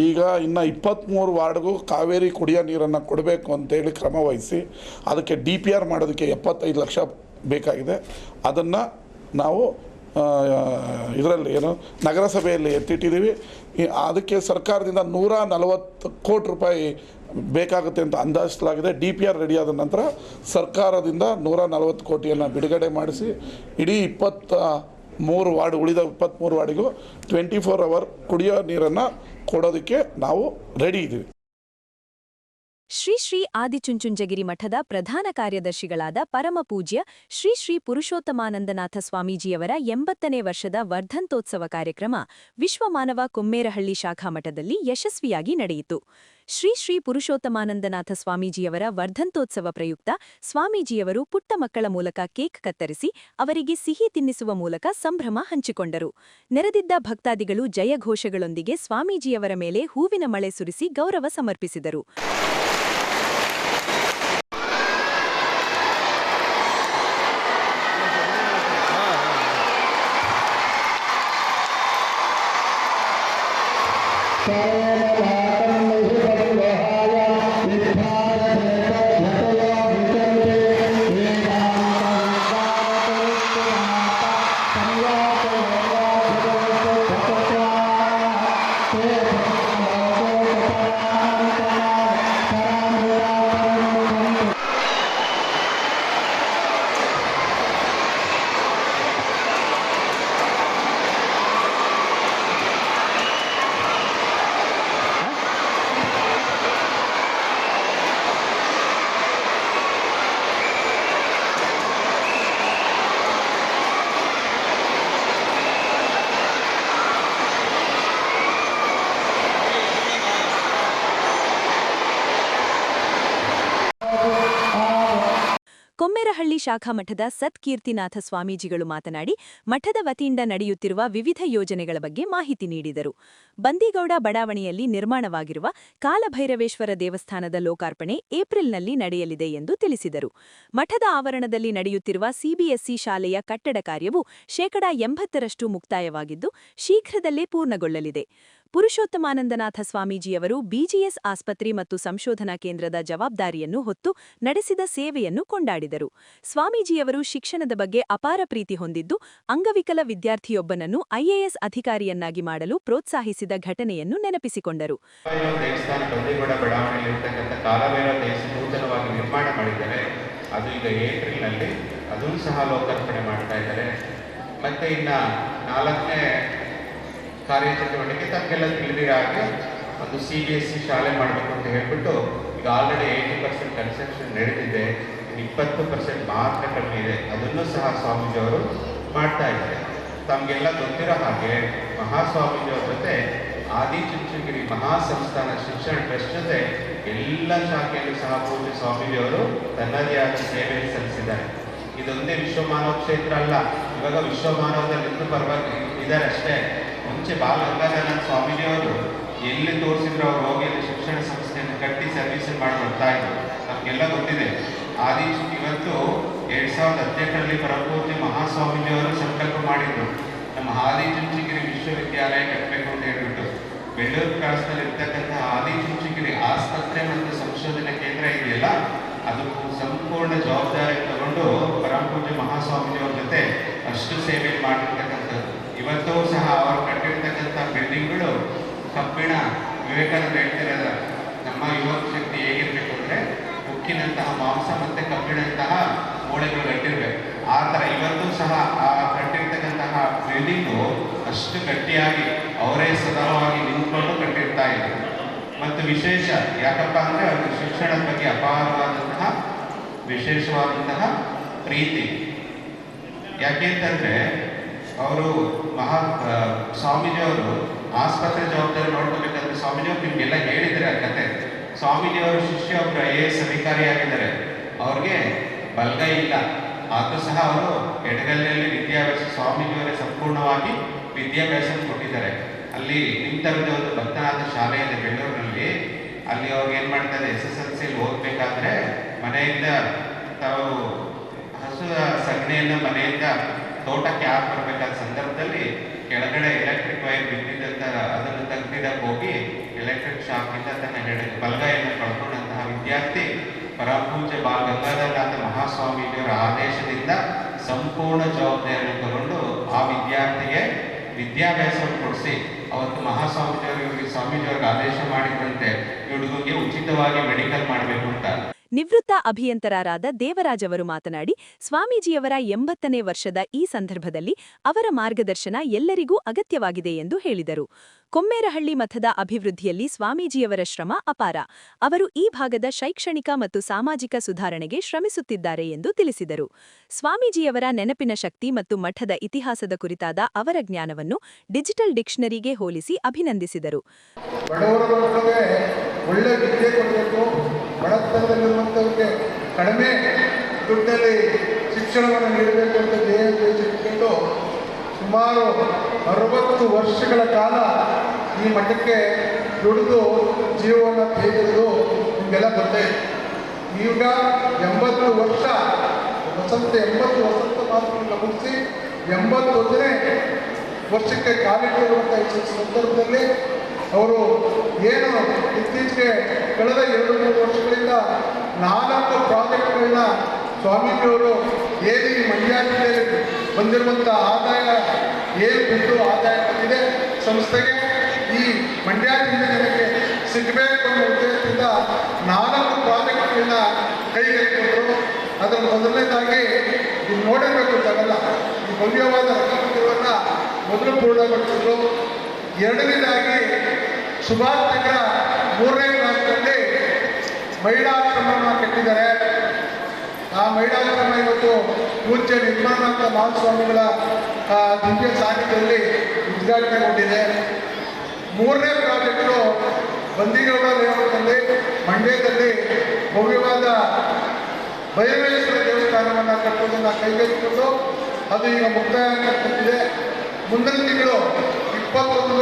ಈಗ ಇನ್ನು 23 ವಾರ್ಡ್ಗೂ ಕಾವೇರಿ ಕುಡಿಯೋ ನೀರನ್ನು ಕೊಡಬೇಕು ಅಂತೇಳಿ ಕ್ರಮ ವಹಿಸಿ ಅದಕ್ಕೆ DPR ಮಾಡೋದಕ್ಕೆ 75 ಲಕ್ಷ ಬೇಕಾಗಿದೆ. ಅದನ್ನು ನಾವು ಇದರಲ್ಲಿ ನಗರಸಭೆಯಲ್ಲಿ ಎತ್ತಿಟ್ಟಿದ್ದೀವಿ. ಅದಕ್ಕೆ ಸರ್ಕಾರದಿಂದ 140 ಕೋಟಿ ರೂಪಾಯಿ ಬೇಕಾಗುತ್ತೆ ಅಂತ ಅಂದಾಜಿಸಲಾಗಿದೆ. DPR ರೆಡಿಯಾದ ನಂತರ ಸರ್ಕಾರದಿಂದ 140 ಕೋಟಿಯನ್ನು ಬಿಡುಗಡೆ ಮಾಡಿಸಿ ಇಡೀ 23 ವಾರ್ಡ್ ಉಳಿದ 23 ವಾರ್ಡಿಗೂ 24 ಅವರ್ ಕುಡಿಯೋ ನೀರನ್ನು ಕೊಡೋದಕ್ಕೆ ನಾವು ರೆಡಿ ಇದ್ದೀವಿ. ಶ್ರೀ ಶ್ರೀ ಆದಿಚುಂಚುಂಜಗಿರಿ ಮಠದ ಪ್ರಧಾನ ಕಾರ್ಯದರ್ಶಿಗಳಾದ ಪರಮಪೂಜ್ಯ ಶ್ರೀ ಶ್ರೀ ಪುರುಷೋತ್ತಮಾನಂದನಾಥ ಸ್ವಾಮೀಜಿಯವರ 80ನೇ ವರ್ಷದ ವರ್ಧಂತೋತ್ಸವ ಕಾರ್ಯಕ್ರಮ ವಿಶ್ವಮಾನವ ಕೊಮ್ಮೇರಹಳ್ಳಿ ಶಾಖಾ ಮಠದಲ್ಲಿ ಯಶಸ್ವಿಯಾಗಿ ನಡೆಯಿತು. ಶ್ರೀ ಶ್ರೀ ಪುರುಷೋತ್ತಮಾನಂದನಾಥ ಸ್ವಾಮೀಜಿಯವರ ವರ್ಧಂತೋತ್ಸವ ಪ್ರಯುಕ್ತ ಸ್ವಾಮೀಜಿಯವರು ಪುಟ್ಟ ಮಕ್ಕಳ ಮೂಲಕ ಕೇಕ್ ಕತ್ತರಿಸಿ ಅವರಿಗೆ ಸಿಹಿ ತಿನ್ನಿಸುವ ಮೂಲಕ ಸಂಭ್ರಮ ಹಂಚಿಕೊಂಡರು. ನೆರೆದಿದ್ದ ಭಕ್ತಾದಿಗಳು ಜಯಘೋಷಗಳೊಂದಿಗೆ ಸ್ವಾಮೀಜಿಯವರ ಮೇಲೆ ಹೂವಿನ ಮಳೆ ಸುರಿಸಿ ಗೌರವ ಸಮರ್ಪಿಸಿದರು. ಕೊಮ್ಮೇರಹಳ್ಳಿ ಶಾಖಾ ಮಠದ ಸತ್ಕೀರ್ತಿನಾಥ ಸ್ವಾಮೀಜಿಗಳು ಮಾತನಾಡಿ ಮಠದ ವತಿಯಿಂದ ನಡೆಯುತ್ತಿರುವ ವಿವಿಧ ಯೋಜನೆಗಳ ಬಗ್ಗೆ ಮಾಹಿತಿ ನೀಡಿದರು. ಬಂದೀಗೌಡ ಬಡಾವಣೆಯಲ್ಲಿ ನಿರ್ಮಾಣವಾಗಿರುವ ಕಾಲಭೈರವೇಶ್ವರ ದೇವಸ್ಥಾನದ ಲೋಕಾರ್ಪಣೆ ಏಪ್ರಿಲ್ನಲ್ಲಿ ನಡೆಯಲಿದೆ ಎಂದು ತಿಳಿಸಿದರು. ಮಠದ ಆವರಣದಲ್ಲಿ ನಡೆಯುತ್ತಿರುವ ಸಿಬಿಎಸ್ಇ ಶಾಲೆಯ ಕಟ್ಟಡ ಕಾರ್ಯವು 80% ಮುಕ್ತಾಯವಾಗಿದ್ದು ಶೀಘ್ರದಲ್ಲೇ ಪೂರ್ಣಗೊಳ್ಳಲಿದೆ. ಪುರುಷೋತ್ತಮಾನಂದನಾಥ ಸ್ವಾಮೀಜಿಯವರು ಬಿಜಿಎಸ್ ಆಸ್ಪತ್ರೆ ಮತ್ತು ಸಂಶೋಧನಾ ಕೇಂದ್ರದ ಜವಾಬ್ದಾರಿಯನ್ನು ಹೊತ್ತು ನಡೆಸಿದ ಸೇವೆಯನ್ನು ಕೊಂಡಾಡಿದರು. ಸ್ವಾಮೀಜಿಯವರು ಶಿಕ್ಷಣದ ಬಗ್ಗೆ ಅಪಾರ ಪ್ರೀತಿ ಹೊಂದಿದ್ದು ಅಂಗವಿಕಲ ವಿದ್ಯಾರ್ಥಿಯೊಬ್ಬನನ್ನು ಐಎಎಸ್ ಅಧಿಕಾರಿಯನ್ನಾಗಿ ಮಾಡಲು ಪ್ರೋತ್ಸಾಹಿಸಿದ ಘಟನೆಯನ್ನು ನೆನಪಿಸಿಕೊಂಡರು. ನಿರ್ಮಾಣ ಮಾಡಿದ್ದಾರೆ. ಅದು ಈಗ ಏಪ್ರಿಲ್ನಲ್ಲಿ ಅದನ್ನು ಸಹ ಲೋಕಾರ್ಪಣೆ ಮಾಡ್ತಾ ಇದ್ದಾರೆ. ಮತ್ತೆ ಇನ್ನ 4ನೇ ಕಾರ್ಯಚಟುವಟಿಕೆ ತಮಗೆಲ್ಲ ತಿಳಿದಿರೋ ಹಾಗೆ ಒಂದು CBSE ಶಾಲೆ ಮಾಡಬೇಕು ಅಂತ ಹೇಳ್ಬಿಟ್ಟು ಈಗ ಆಲ್ರೆಡಿ 80% ಕನ್ಸ್ಟ್ರಕ್ಷನ್ ನಡೆದಿದೆ. 20% ಮಾತ್ರ ಕಡಿಮೆ ಇದೆ. ಅದನ್ನು ಸಹ ಸ್ವಾಮೀಜಿಯವರು ಮಾಡ್ತಾ ಇದ್ದಾರೆ. ತಮಗೆಲ್ಲ ಗೊತ್ತಿರೋ ಹಾಗೆ ಮಹಾಸ್ವಾಮೀಜಿಯವರ ಜೊತೆ ಆದಿಚುಂಚನಗಿರಿ ಮಹಾಸಂಸ್ಥಾನ ಶಿಕ್ಷಣ ಟ್ರಸ್ಟ್ ಜೊತೆ ಎಲ್ಲ ಶಾಖೆಯಲ್ಲೂ ಸಹ ಪೂಜ್ಯ ಸ್ವಾಮೀಜಿಯವರು ತನ್ನದೇ ಆದ ಸೇವೆ ಸಲ್ಲಿಸಿದ್ದಾರೆ. ಇದೊಂದೇ ವಿಶ್ವಮಾನವ ಕ್ಷೇತ್ರ ಅಲ್ಲ, ಇವಾಗ ವಿಶ್ವಮಾನವದಲ್ಲಿ ಇನ್ನೂ ಪರವಾಗಿ ಇದ್ದಾರೆ ಅಷ್ಟೇ. ಮುಂಚೆ ಬಾಲ ಗಂಗಾಧರ ಸ್ವಾಮೀಜಿಯವರು ಎಲ್ಲಿ ತೋರಿಸಿದ್ರು ಅವರು ಹೋಗಿ ಶಿಕ್ಷಣ ಸಂಸ್ಥೆಯನ್ನು ಕಟ್ಟಿ ಸರ್ವಿಸ್ ಮಾಡಿ ಬರ್ತಾ ಇದ್ರು. ನಮಗೆಲ್ಲ ಗೊತ್ತಿದೆ. ಇವತ್ತು 2018ರಲ್ಲಿ ಪರಮಪೂಜ್ಯ ಮಹಾಸ್ವಾಮೀಜಿಯವರು ಸಂಕಲ್ಪ ಮಾಡಿದ್ರು, ನಮ್ಮ ಆದಿಚುಂಚನಗಿರಿ ವಿಶ್ವವಿದ್ಯಾಲಯ ಕಟ್ಟಬೇಕು ಅಂತ ಹೇಳ್ಬಿಟ್ಟು. ಬೆಳ್ಳೂರು ಕ್ರಾಸ್ನಲ್ಲಿ ಇರ್ತಕ್ಕಂಥ ಆದಿಚುಂಚನಗಿರಿ ಆಸ್ಪತ್ರೆ ಮತ್ತು ಸಂಶೋಧನಾ ಕೇಂದ್ರ ಇದೆಯಲ್ಲ, ಅದು ಸಂಪೂರ್ಣ ಜವಾಬ್ದಾರಿ ತಗೊಂಡು ಪರಮಪೂಜ್ಯ ಮಹಾಸ್ವಾಮೀಜಿಯವ್ರ ಜೊತೆ ಅಷ್ಟು ಸೇವೆ ಮಾಡಿರ್ತಕ್ಕಂಥದ್ದು. ಇವತ್ತು ಸಹ ಅವರು ಕಟ್ಟಿರ್ತಕ್ಕಂಥ ಬಿಲ್ಡಿಂಗ್ಗಳು ಕಬ್ಬಿಣ. ವಿವೇಕಾನಂದ ಹೇಳ್ತಿರೋದ ನಮ್ಮ ಯುವ ಶಕ್ತಿ ಹೇಗಿರಬೇಕು ಅಂದರೆ ಉಕ್ಕಿನಂತಹ ಮಾಂಸ ಮತ್ತು ಕಬ್ಬಿಣಂತಹ ಮೂಳೆಗಳು ಗಟ್ಟಿರಬೇಕು. ಆ ಥರ ಇವತ್ತು ಸಹ ಆ ಕಟ್ಟಿರ್ತಕ್ಕಂತಹ ಬಿಲ್ಡಿಂಗು ಅಷ್ಟು ಗಟ್ಟಿಯಾಗಿ ಅವರೇ ಸದವಾಗಿ ನಿಂತ್ಕೊಂಡು ಕಟ್ಟಿರ್ತಾ ಇದ್ರು. ಮತ್ತು ವಿಶೇಷ ಯಾಕಪ್ಪ ಅಂದರೆ ಅವ್ರಿಗೆ ಶಿಕ್ಷಣದ ಬಗ್ಗೆ ಅಪಾರವಾದಂತಹ ವಿಶೇಷವಾದಂತಹ ಪ್ರೀತಿ. ಯಾಕೆಂತಂದರೆ ಅವರು ಸ್ವಾಮೀಜಿಯವರು ಆಸ್ಪತ್ರೆ ಜವಾಬ್ದಾರಿ ನೋಡ್ಕೋಬೇಕಾದ್ರೆ ಸ್ವಾಮೀಜಿಯವರು ನಿಮಗೆಲ್ಲ ಹೇಳಿದರೆ ಆ ಕತೆ. ಸ್ವಾಮೀಜಿಯವರು ಶಿಷ್ಯ ಒಬ್ಬರು IAS ಅಧಿಕಾರಿಯಾಗಿದ್ದಾರೆ. ಅವ್ರಿಗೆ ಬಲಗೈ ಇಲ್ಲ, ಆದರೂ ಸಹ ಅವರು ಎಡಗೈಯಲ್ಲಿ ವಿದ್ಯಾಭ್ಯಾಸ ಸ್ವಾಮೀಜಿಯವರೇ ಸಂಪೂರ್ಣವಾಗಿ ವಿದ್ಯಾಭ್ಯಾಸ ಕೊಟ್ಟಿದ್ದಾರೆ. ಅಲ್ಲಿ ನಿಮ್ಮ ಥರದ ಒಂದು ಭಕ್ತನಾಥ ಶಾಲೆ ಇದೆ ಬೆಂಗಳೂರಿನಲ್ಲಿ. ಅಲ್ಲಿ ಅವ್ರಿಗೆ ಏನು ಮಾಡ್ತಾರೆ, SSLCಯಲ್ಲಿ ಓದಬೇಕಾದ್ರೆ ಮನೆಯಿಂದ ತಾವು ಹಸು ಸಗಣಿಯನ್ನು ಮನೆಯಿಂದ ತೋಟಕ್ಕೆ ಹಾಕಿ ಬರಬೇಕಾದ ಸಂದರ್ಭದಲ್ಲಿ ಕೆಳಗಡೆ ಎಲೆಕ್ಟ್ರಿಕ್ ವೈರ್ ಬಿದ್ದಿದ್ದಂಥ ಅದನ್ನು ತೆಗೆದಿದ್ದಕ್ಕೆ ಹೋಗಿ ಎಲೆಕ್ಟ್ರಿಕ್ ಶಾಕಿಂದ ತನ್ನ ಬಲಗೈಯನ್ನು ಕಳ್ಕೊಂಡಂತಹ ವಿದ್ಯಾರ್ಥಿ ಪರಮಪೂಜ್ಯ ಬಾಲ್ ಗಂಗಾಧರನಾಥ ಮಹಾಸ್ವಾಮೀಜಿಯವರ ಆದೇಶದಿಂದ ಸಂಪೂರ್ಣ ಜವಾಬ್ದಾರಿಯನ್ನು ತಗೊಂಡು ಆ ವಿದ್ಯಾರ್ಥಿಗೆ ವಿದ್ಯಾಭ್ಯಾಸವನ್ನು ಕೊಡಿಸಿ ಅವತ್ತು ಸ್ವಾಮೀಜಿಯವರಿಗೆ ಆದೇಶ ಮಾಡಿದಂತೆ ಹುಡುಗರಿಗೆ ಉಚಿತವಾಗಿ ಮೆಡಿಕಲ್ ಮಾಡಬೇಕು ಅಂತ. ನಿವೃತ್ತ ಅಭಿಯಂತರರಾದ ದೇವರಾಜ್ ಅವರು ಮಾತನಾಡಿ, ಸ್ವಾಮೀಜಿಯವರ 80ನೇ ವರ್ಷದ ಈ ಸಂದರ್ಭದಲ್ಲಿ ಅವರ ಮಾರ್ಗದರ್ಶನ ಎಲ್ಲರಿಗೂ ಅಗತ್ಯವಾಗಿದೆ ಎಂದು ಹೇಳಿದರು. ಕೊಮ್ಮೇರಹಳ್ಳಿ ಮಠದ ಅಭಿವೃದ್ಧಿಯಲ್ಲಿ ಸ್ವಾಮೀಜಿಯವರ ಶ್ರಮ ಅಪಾರ. ಅವರು ಈ ಭಾಗದ ಶೈಕ್ಷಣಿಕ ಮತ್ತು ಸಾಮಾಜಿಕ ಸುಧಾರಣೆಗೆ ಶ್ರಮಿಸುತ್ತಿದ್ದಾರೆ ಎಂದು ತಿಳಿಸಿದರು. ಸ್ವಾಮೀಜಿಯವರ ನೆನಪಿನ ಶಕ್ತಿ ಮತ್ತು ಮಠದ ಇತಿಹಾಸದ ಕುರಿತಾದ ಅವರ ಜ್ಞಾನವನ್ನು ಡಿಜಿಟಲ್ ಡಿಕ್ಷನರಿಗೆ ಹೋಲಿಸಿ ಅಭಿನಂದಿಸಿದರು. ಒಳ್ಳೆ ವಿದ್ಯೆ ಕೊಡಬೇಕು, ಬಡತನದಲ್ಲಿರುವಂಥವ್ರಿಗೆ ಕಡಿಮೆ ದುಡ್ಡಲ್ಲಿ ಶಿಕ್ಷಣವನ್ನು ನೀಡಬೇಕು ಅಂತ ಧ್ಯೇಯವನ್ನು ಸುಮಾರು 60 ವರ್ಷಗಳ ಕಾಲ ಈ ಮಠಕ್ಕೆ ದುಡಿದು ಜೀವವನ್ನು ತೆಗೆದಿರುವುದು ನಿಮಗೆಲ್ಲ ಗೊತ್ತಾಯಿತು. ಈಗ 80 ವರ್ಷ ವಸಂತ ಮಾಸವನ್ನು ಮುಗಿಸಿ 81ನೇ ವರ್ಷಕ್ಕೆ ಕಾಲಿಟ್ಟಿರುವಂಥ ಈ ಸಂದರ್ಭದಲ್ಲಿ ಅವರು ಏನು ಇತ್ತೀಚೆಗೆ ಕಳೆದ 2-3 ವರ್ಷಗಳಿಂದ 4 ಪ್ರಾಜೆಕ್ಟ್ಗಳನ್ನ ಸ್ವಾಮೀಜಿಯವರು ಏನು ಈ ಮಂಡ್ಯ ಜಿಲ್ಲೆಯಲ್ಲಿ ಬಂದಿರುವಂಥ ಆದಾಯ ಏನು ದುಡ್ಡು ಆದಾಯ ಬಂದಿದೆ ಸಂಸ್ಥೆಗೆ ಈ ಮಂಡ್ಯ ಜಿಲ್ಲೆ ಜನಕ್ಕೆ ಸಿಗಬೇಕು ಅನ್ನೋ ಉದ್ದೇಶದಿಂದ 4 ಪ್ರಾಜೆಕ್ಟ್ಗಳನ್ನ ಕೈಗೆತ್ತಿಕೊಂಡರು. ಅದರ ಮೊದಲನೇದಾಗಿ ಇದು ನೋಡಿರಬೇಕು ತಾವೆಲ್ಲ, ಈ ಭವ್ಯವಾದ ರಂಗಮಂದಿರವನ್ನು ಮೊದಲು ಪೂರ್ಣಗೊಳಿಸಿದ್ರು. ಎರಡನೇದಾಗಿ ಸುಭಾಷ್ ನಗರ 3ನೇ ಕ್ಲಾಸ್ನಲ್ಲಿ ಮಹಿಳಾಶ್ರಮವನ್ನು ಕಟ್ಟಿದ್ದಾರೆ. ಆ ಮಹಿಳಾಶ್ರಮ ಇವತ್ತು ಪೂಜ್ಯ ನಿರ್ಮಲಾನಂದ ಮಹಾಸ್ವಾಮಿಗಳ ದಿವ್ಯ ಸಾನ್ನಿಧ್ಯದಲ್ಲಿ ಉದ್ಘಾಟನೆಗೊಂಡಿದೆ. 3ನೇ ಪ್ರಾಜೆಕ್ಟು ಬಂದಿಗೌಡ ಲೇಔಟ್ನಲ್ಲಿ ಮಂಡ್ಯದಲ್ಲಿ ಭವ್ಯವಾದ ಭೈರವೇಶ್ವರ ದೇವಸ್ಥಾನವನ್ನು ಕಟ್ಟುವುದನ್ನು ಕೈಗೆತ್ತಿಕೊಂಡು ಅದು ಈಗ ಮುಕ್ತಾಯ ಆಗ್ತಿದೆ. ಮುಂದಿನ ತಿಂಗಳು 21,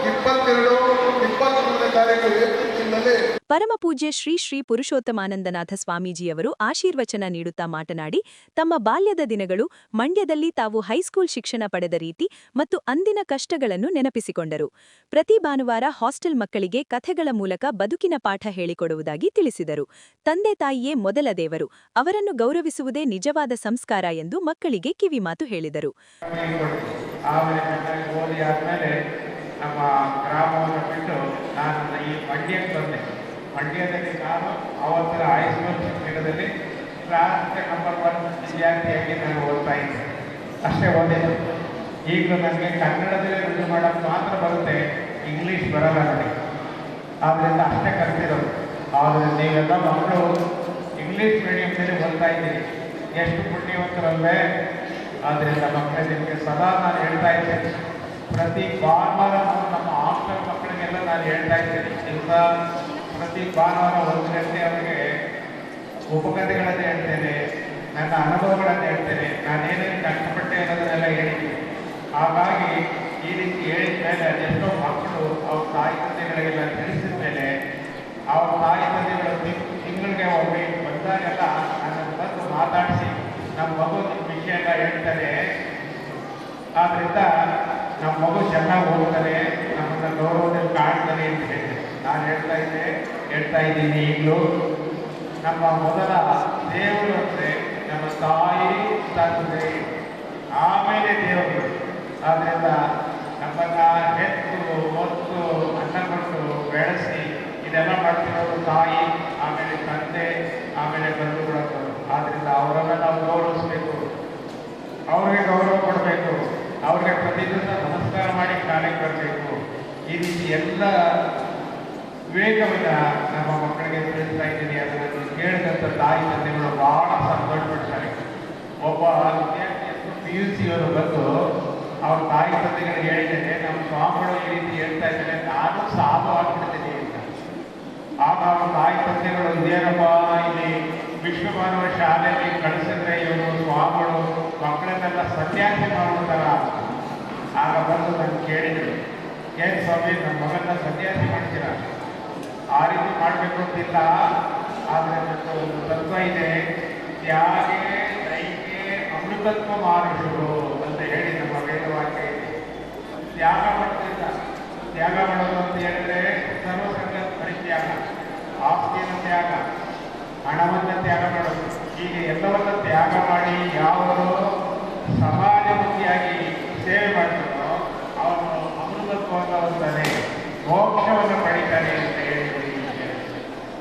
22, 23ನೇ ತಾರೀಕು ಜಿಲ್ಲೆಯಲ್ಲಿ ಪರಮಪೂಜ್ಯ ಶ್ರೀ ಪುರುಷೋತ್ತಮಾನಂದನಾಥ ಸ್ವಾಮೀಜಿಯವರು ಆಶೀರ್ವಚನ ನೀಡುತ್ತಾ ಮಾತನಾಡಿ, ತಮ್ಮ ಬಾಲ್ಯದ ದಿನಗಳು, ಮಂಡ್ಯದಲ್ಲಿ ತಾವು ಹೈಸ್ಕೂಲ್ ಶಿಕ್ಷಣ ಪಡೆದ ರೀತಿ ಮತ್ತು ಅಂದಿನ ಕಷ್ಟಗಳನ್ನು ನೆನಪಿಸಿಕೊಂಡರು. ಪ್ರತಿ ಭಾನುವಾರ ಹಾಸ್ಟೆಲ್ ಮಕ್ಕಳಿಗೆ ಕಥೆಗಳ ಮೂಲಕ ಬದುಕಿನ ಪಾಠ ಹೇಳಿಕೊಡುವುದಾಗಿ ತಿಳಿಸಿದರು. ತಂದೆ ತಾಯಿಯೇ ಮೊದಲ ದೇವರು, ಅವರನ್ನು ಗೌರವಿಸುವುದೇ ನಿಜವಾದ ಸಂಸ್ಕಾರ ಎಂದು ಮಕ್ಕಳಿಗೆ ಕಿವಿಮಾತು ಹೇಳಿದರು. ನಮ್ಮ ಗ್ರಾಮವನ್ನು ಬಿಟ್ಟು ನಾನು ಈ ಮಂಡ್ಯಕ್ಕೆ ಬಂದೆ. ಮಂಡ್ಯದಲ್ಲಿ ನಾನು ಅವತ್ತಿನ ಹೈಸ್ಕೂಲ್ ಶಿಕ್ಷಣದಲ್ಲಿ ಕ್ಲಾಸ್ ನಂಬರ್ 1 ವಿದ್ಯಾರ್ಥಿಯಾಗಿ ನಾನು ಓದ್ತಾ ಇದ್ದೆ. ಅಷ್ಟೇ ಓದಿದ್ದು. ಈಗಲೂ ನನಗೆ ಕನ್ನಡದಲ್ಲೇ ರುಜು ಮಾಡೋಕ್ಕೆ ಮಾತ್ರ ಬರುತ್ತೆ, ಇಂಗ್ಲೀಷ್ ಬರಲ್ಲ ನನಗೆ. ಆದ್ದರಿಂದ ಅಷ್ಟೇ ಕಲಿತಿರೋದು. ಆದರೆ ನೀವೆಲ್ಲ ಮಕ್ಕಳು ಇಂಗ್ಲೀಷ್ ಮೀಡಿಯಮ್ನಲ್ಲಿ ಓದ್ತಾ ಇದ್ದೀರಿ, ಎಷ್ಟು ಪುಣ್ಯವಂತರಲ್ಲೇ. ಆದ್ದರಿಂದ ಮಕ್ಕಳೇ ನಿಮಗೆ ಸದಾ ನಾನು ಹೇಳ್ತಾ ಇದ್ದೇನೆ, ಪ್ರತಿ ಭಾನುವಾರ ನಮ್ಮ ಹಾಸ್ಟೆಲ್ ಮಕ್ಕಳಿಗೆಲ್ಲ ನಾನು ಹೇಳ್ತಾ ಇದ್ದೇನೆ, ಇಂಥ ಪ್ರತಿ ಭಾನುವಾರ 1 ಗಂಟೆ ಅವರಿಗೆ ಉಪಕಥೆಗಳನ್ನು ಹೇಳ್ತೇನೆ, ನನ್ನ ಅನುಭವಗಳನ್ನು ಹೇಳ್ತೇನೆ, ನಾನೇನೇನು ಕಷ್ಟಪಟ್ಟೆ ಅನ್ನೋದನ್ನೆಲ್ಲ ಹೇಳಿದ್ದೀನಿ. ಹಾಗಾಗಿ ಈ ರೀತಿ ಹೇಳಿದ ಮೇಲೆ ಅದೆಷ್ಟೋ ಮಕ್ಕಳು ಅವ್ರ ತಾಯಿ ತಂದೆಗಳಿಗೆಲ್ಲ ತಿಳಿಸಿದ ಮೇಲೆ ಅವ್ರ ತಾಯಿ ತಂದೆಗಳು ತಿಂಗಳಿಗೆ ಒಮ್ಮೆ ಬಂದಾಗೆಲ್ಲ ನನ್ನನ್ನು ಬಂದು ಮಾತಾಡಿಸಿ ನಮ್ಮ ಮಗು ವಿಷಯ ಎಲ್ಲ ಹೇಳ್ತಾರೆ. ಆದ್ದರಿಂದ ನಮ್ಮ ಮಗು ಚೆನ್ನಾಗಿ ಓದ್ತಾನೆ, ನಮ್ಮನ್ನು ಗೌರವದಲ್ಲಿ ಕಾಣ್ತಾನೆ ಅಂತ ಹೇಳಿದೆ. ನಾನು ಹೇಳ್ತಾ ಇದ್ದೀನಿ ಈಗಲೂ ನಮ್ಮ ಮೊದಲ ದೇವರು ಅಂದರೆ ನಮ್ಮ ತಾಯಿ ತಂದೆ, ಆಮೇಲೆ ದೇವರು. ಆದ್ದರಿಂದ ನಮ್ಮನ್ನು ಹೆತ್ತು ಹೊತ್ತು ಅನ್ನ ಕೊಟ್ಟು ಬೆಳೆಸಿ ಇದೆಲ್ಲ ಮಾಡ್ತಿರೋದು ತಾಯಿ, ಆಮೇಲೆ ತಂದೆ, ಆಮೇಲೆ ಶಾಲೆಗೆ ಬರಬೇಕು. ಈ ರೀತಿ ಎಲ್ಲ ವಿವೇಕವನ್ನು ನಮ್ಮ ಮಕ್ಕಳಿಗೆ ತಿಳಿಸ್ತಾ ಇದ್ದೀನಿ. ಅದನ್ನು ಕೇಳಿದಂಥ ತಾಯಿ ತಂದೆಗಳು ಭಾಳ ಸಂತೋಷಪಡ್ತಾರೆ. ಒಬ್ಬ ವಿದ್ಯಾರ್ಥಿಯನ್ನು PUCಯವರು ಬಂದು ಅವ್ರ ತಾಯಿ ತಂದೆಗಳಿಗೆ ಹೇಳಿದ್ದೇನೆ, ನಮ್ಮ ಸ್ವಾಮಿಗಳು ಈ ರೀತಿ ಹೇಳ್ತಾ ಇದ್ದಾರೆ, ನಾನು ಸಾಧು ಆಗ್ಬಿಡ್ತೀನಿ ಅಂತ. ಆಗ ಅವ್ರ ತಾಯಿ ತಂದೆಗಳು ಇದೇನಪ್ಪ ಇಲ್ಲಿ ವಿಶ್ವಮಾನವ ಶಾಲೆಯಲ್ಲಿ ಕಳಿಸಿದ್ರೆ ಇವರು ಸ್ವಾಮಿಗಳು ಮಕ್ಕಳನ್ನೆಲ್ಲ ಸನ್ಯಾಸಿ ಮಾಡ್ತಾರ. ಆಗ ಬಂದು ನಾನು ಕೇಳಿದರು, ಏನು ಸ್ವಾಮಿ ನಮ್ಮ ಮಗನ ಸನ್ಯಾಸಿ ಮಾಡ್ತೀರ? ಆ ರೀತಿ ಮಾಡಬೇಕು ಅಂತಿಲ್ಲ, ಆದರೆ ನನ್ನ ಒಂದು ತತ್ವ ಇದೆ, ತ್ಯಾಗೆ ದೈಗೆ ಅಮೃತತ್ವ ಮಾನುಷರು ಅಂತ ಹೇಳಿ ನಮ್ಮ ವೇದವಾಕ್ಯ ಇದೆ. ತ್ಯಾಗ ಮಾಡೋದ್ರಿಂದ, ತ್ಯಾಗ ಮಾಡೋದು ಅಂತ ಹೇಳಿದ್ರೆ ಸರ್ವಸಂಗ ಪರಿತ್ಯಾಗ, ಆಸ್ತಿಯನ್ನು ತ್ಯಾಗ, ಹಣವನ್ನು ತ್ಯಾಗ ಮಾಡೋದು, ಹೀಗೆ ಎಲ್ಲವನ್ನ ತ್ಯಾಗ ಮಾಡಿ ಯಾವರು ಸಮಾಜಮುಖಿಯಾಗಿ ಸೇವೆ ಮಾಡ್ತಾರೋ ಅವನು ಅಮೃತತ್ವವನ್ನು ಹೊಂದಾನೆ, ಮೋಕ್ಷವನ್ನು ಪಡಿತಾನೆ ಅಂತ ಹೇಳಿದ್ರು.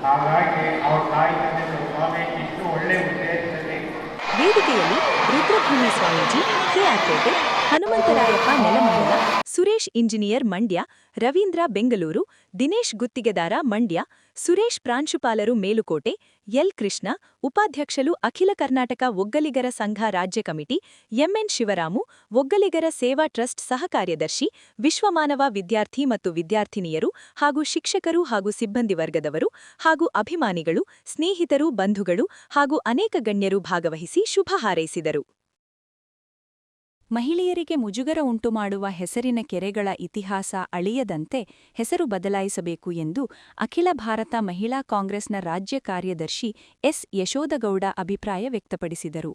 ಹಾಗಾಗಿ ಅವ್ರ ತಾಯಿ ತಂದೆಗಳು ಸ್ವಾಮಿ ಇಷ್ಟು ಒಳ್ಳೆಯ ಉದ್ದೇಶದಲ್ಲಿ. ವೇದಿಕೆಯಲ್ಲಿ ರುದ್ರಭೂಮಿ ಸ್ವಾಮೀಜಿ, KR ಪೇಟೆ, ಹನುಮಂತರಾಯಪ್ಪ ನೆಲಮಂಗಲ, ಸುರೇಶ್ ಇಂಜಿನಿಯರ್ ಮಂಡ್ಯ, ರವೀಂದ್ರ ಬೆಂಗಳೂರು, ದಿನೇಶ್ ಗುತ್ತಿಗೆದಾರ ಮಂಡ್ಯ, ಸುರೇಶ್ ಪ್ರಾಂಶುಪಾಲರು ಮೇಲುಕೋಟೆ, ಎಲ್ ಕೃಷ್ಣ, ಉಪಾಧ್ಯಕ್ಷರು ಅಖಿಲ ಕರ್ನಾಟಕ ಒಗ್ಗಲಿಗರ ಸಂಘ ರಾಜ್ಯ ಕಮಿಟಿ, MN ಶಿವರಾಮು, ಒಗ್ಗಲಿಗರ ಸೇವಾ ಟ್ರಸ್ಟ್ ಸಹ ಕಾರ್ಯದರ್ಶಿ, ವಿಶ್ವಮಾನವ ವಿದ್ಯಾರ್ಥಿ ಮತ್ತು ವಿದ್ಯಾರ್ಥಿನಿಯರು ಹಾಗೂ ಶಿಕ್ಷಕರು ಹಾಗೂ ಸಿಬ್ಬಂದಿ ವರ್ಗದವರು ಹಾಗೂ ಅಭಿಮಾನಿಗಳು, ಸ್ನೇಹಿತರು, ಬಂಧುಗಳು ಹಾಗೂ ಅನೇಕ ಗಣ್ಯರು ಭಾಗವಹಿಸಿ ಶುಭ ಹಾರೈಸಿದರು. ಮಹಿಳೆಯರಿಗೆ ಮುಜುಗರ ಉಂಟುಮಾಡುವ ಹೆಸರಿನ ಕೆರೆಗಳ ಇತಿಹಾಸ ಅಳಿಯದಂತೆ ಹೆಸರು ಬದಲಾಯಿಸಬೇಕು ಎಂದು ಅಖಿಲ ಭಾರತ ಮಹಿಳಾ ಕಾಂಗ್ರೆಸ್ನ ರಾಜ್ಯ ಕಾರ್ಯದರ್ಶಿ ಎಸ್ ಯಶೋದಗೌಡ ಅಭಿಪ್ರಾಯ ವ್ಯಕ್ತಪಡಿಸಿದರು.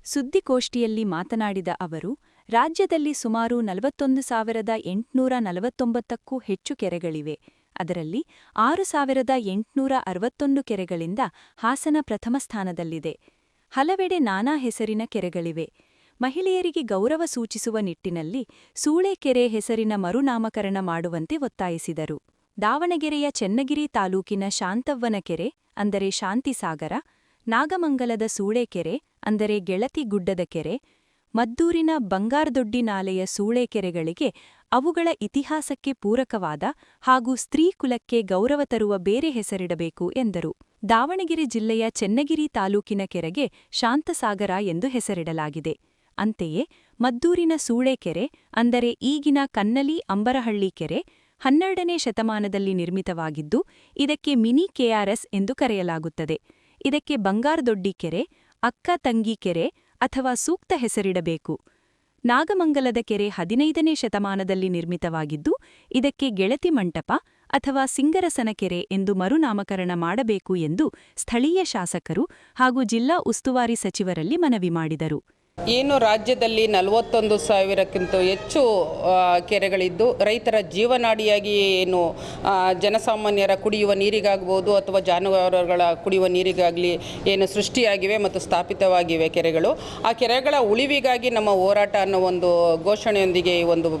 ಸುದ್ದಿಗೋಷ್ಠಿಯಲ್ಲಿ ಮಾತನಾಡಿದ ಅವರು, ರಾಜ್ಯದಲ್ಲಿ ಸುಮಾರು 41,849ಕ್ಕೂ ಹೆಚ್ಚು ಕೆರೆಗಳಿವೆ. ಅದರಲ್ಲಿ 6,861 ಕೆರೆಗಳಿಂದ ಹಾಸನ ಪ್ರಥಮ ಸ್ಥಾನದಲ್ಲಿದೆ. ಹಲವೆಡೆ ನಾನಾ ಹೆಸರಿನ ಕೆರೆಗಳಿವೆ. ಮಹಿಳೆಯರಿಗೆ ಗೌರವ ಸೂಚಿಸುವ ನಿಟ್ಟಿನಲ್ಲಿ ಸೂಳೆಕೆರೆ ಹೆಸರಿನ ಮರುನಾಮಕರಣ ಮಾಡುವಂತೆ ಒತ್ತಾಯಿಸಿದರು. ದಾವಣಗೆರೆಯ ಚೆನ್ನಗಿರಿ ತಾಲೂಕಿನ ಶಾಂತವ್ವನ ಕೆರೆ ಅಂದರೆ ಶಾಂತಿಸಾಗರ, ನಾಗಮಂಗಲದ ಸೂಳೆಕೆರೆ ಅಂದರೆ ಗೆಳತಿ ಗುಡ್ಡದ ಕೆರೆ, ಮದ್ದೂರಿನ ಬಂಗಾರದೊಡ್ಡಿ ನಾಲೆಯ ಸೂಳೆಕೆರೆಗಳಿಗೆ ಅವುಗಳ ಇತಿಹಾಸಕ್ಕೆ ಪೂರಕವಾದ ಹಾಗೂ ಸ್ತ್ರೀ ಕುಲಕ್ಕೆ ಗೌರವ ತರುವ ಬೇರೆ ಹೆಸರಿಡಬೇಕು ಎಂದರು. ದಾವಣಗೆರೆ ಜಿಲ್ಲೆಯ ಚೆನ್ನಗಿರಿ ತಾಲೂಕಿನ ಕೆರೆಗೆ ಶಾಂತಸಾಗರ ಎಂದು ಹೆಸರಿಡಲಾಗಿದೆ. ಅಂತೆಯೇ ಮದ್ದೂರಿನ ಸೂಳೆಕೆರೆ ಅಂದರೆ ಈಗಿನ ಕನ್ನಲಿ ಅಂಬರಹಳ್ಳಿ ಕೆರೆ 12ನೇ ಶತಮಾನದಲ್ಲಿ ನಿರ್ಮಿತವಾಗಿದ್ದು ಇದಕ್ಕೆ ಮಿನಿ KRS ಎಂದು ಕರೆಯಲಾಗುತ್ತದೆ. ಇದಕ್ಕೆ ಬಂಗಾರದೊಡ್ಡಿ ಕೆರೆ, ಅಕ್ಕ ತಂಗಿ ಕೆರೆ ಅಥವಾ ಸೂಕ್ತ ಹೆಸರಿಡಬೇಕು. ನಾಗಮಂಗಲದ ಕೆರೆ 15ನೇ ಶತಮಾನದಲ್ಲಿ ನಿರ್ಮಿತವಾಗಿದ್ದು ಇದಕ್ಕೆ ಗೆಳತಿ ಮಂಟಪ ಅಥವಾ ಸಿಂಗರಸನ ಕೆರೆ ಎಂದು ಮರುನಾಮಕರಣ ಮಾಡಬೇಕು ಎಂದು ಸ್ಥಳೀಯ ಶಾಸಕರು ಹಾಗೂ ಜಿಲ್ಲಾ ಉಸ್ತುವಾರಿ ಸಚಿವರಲ್ಲಿ ಮನವಿ ಮಾಡಿದರು. ಏನು ರಾಜ್ಯದಲ್ಲಿ 41,000ಕ್ಕಿಂತ ಹೆಚ್ಚು ಕೆರೆಗಳಿದ್ದು ರೈತರ ಜೀವನಾಡಿಯಾಗಿ ಏನು ಜನಸಾಮಾನ್ಯರ ಕುಡಿಯುವ ನೀರಿಗಾಗ್ಬೋದು ಅಥವಾ ಜಾನುವಾರುಗಳ ಕುಡಿಯುವ ನೀರಿಗಾಗಲಿ ಏನು ಸೃಷ್ಟಿಯಾಗಿವೆ ಮತ್ತು ಸ್ಥಾಪಿತವಾಗಿವೆ ಕೆರೆಗಳು. ಆ ಕೆರೆಗಳ ಉಳಿವಿಗಾಗಿ ನಮ್ಮ ಹೋರಾಟ ಅನ್ನೋ ಒಂದು ಘೋಷಣೆಯೊಂದಿಗೆ ಈ ಒಂದು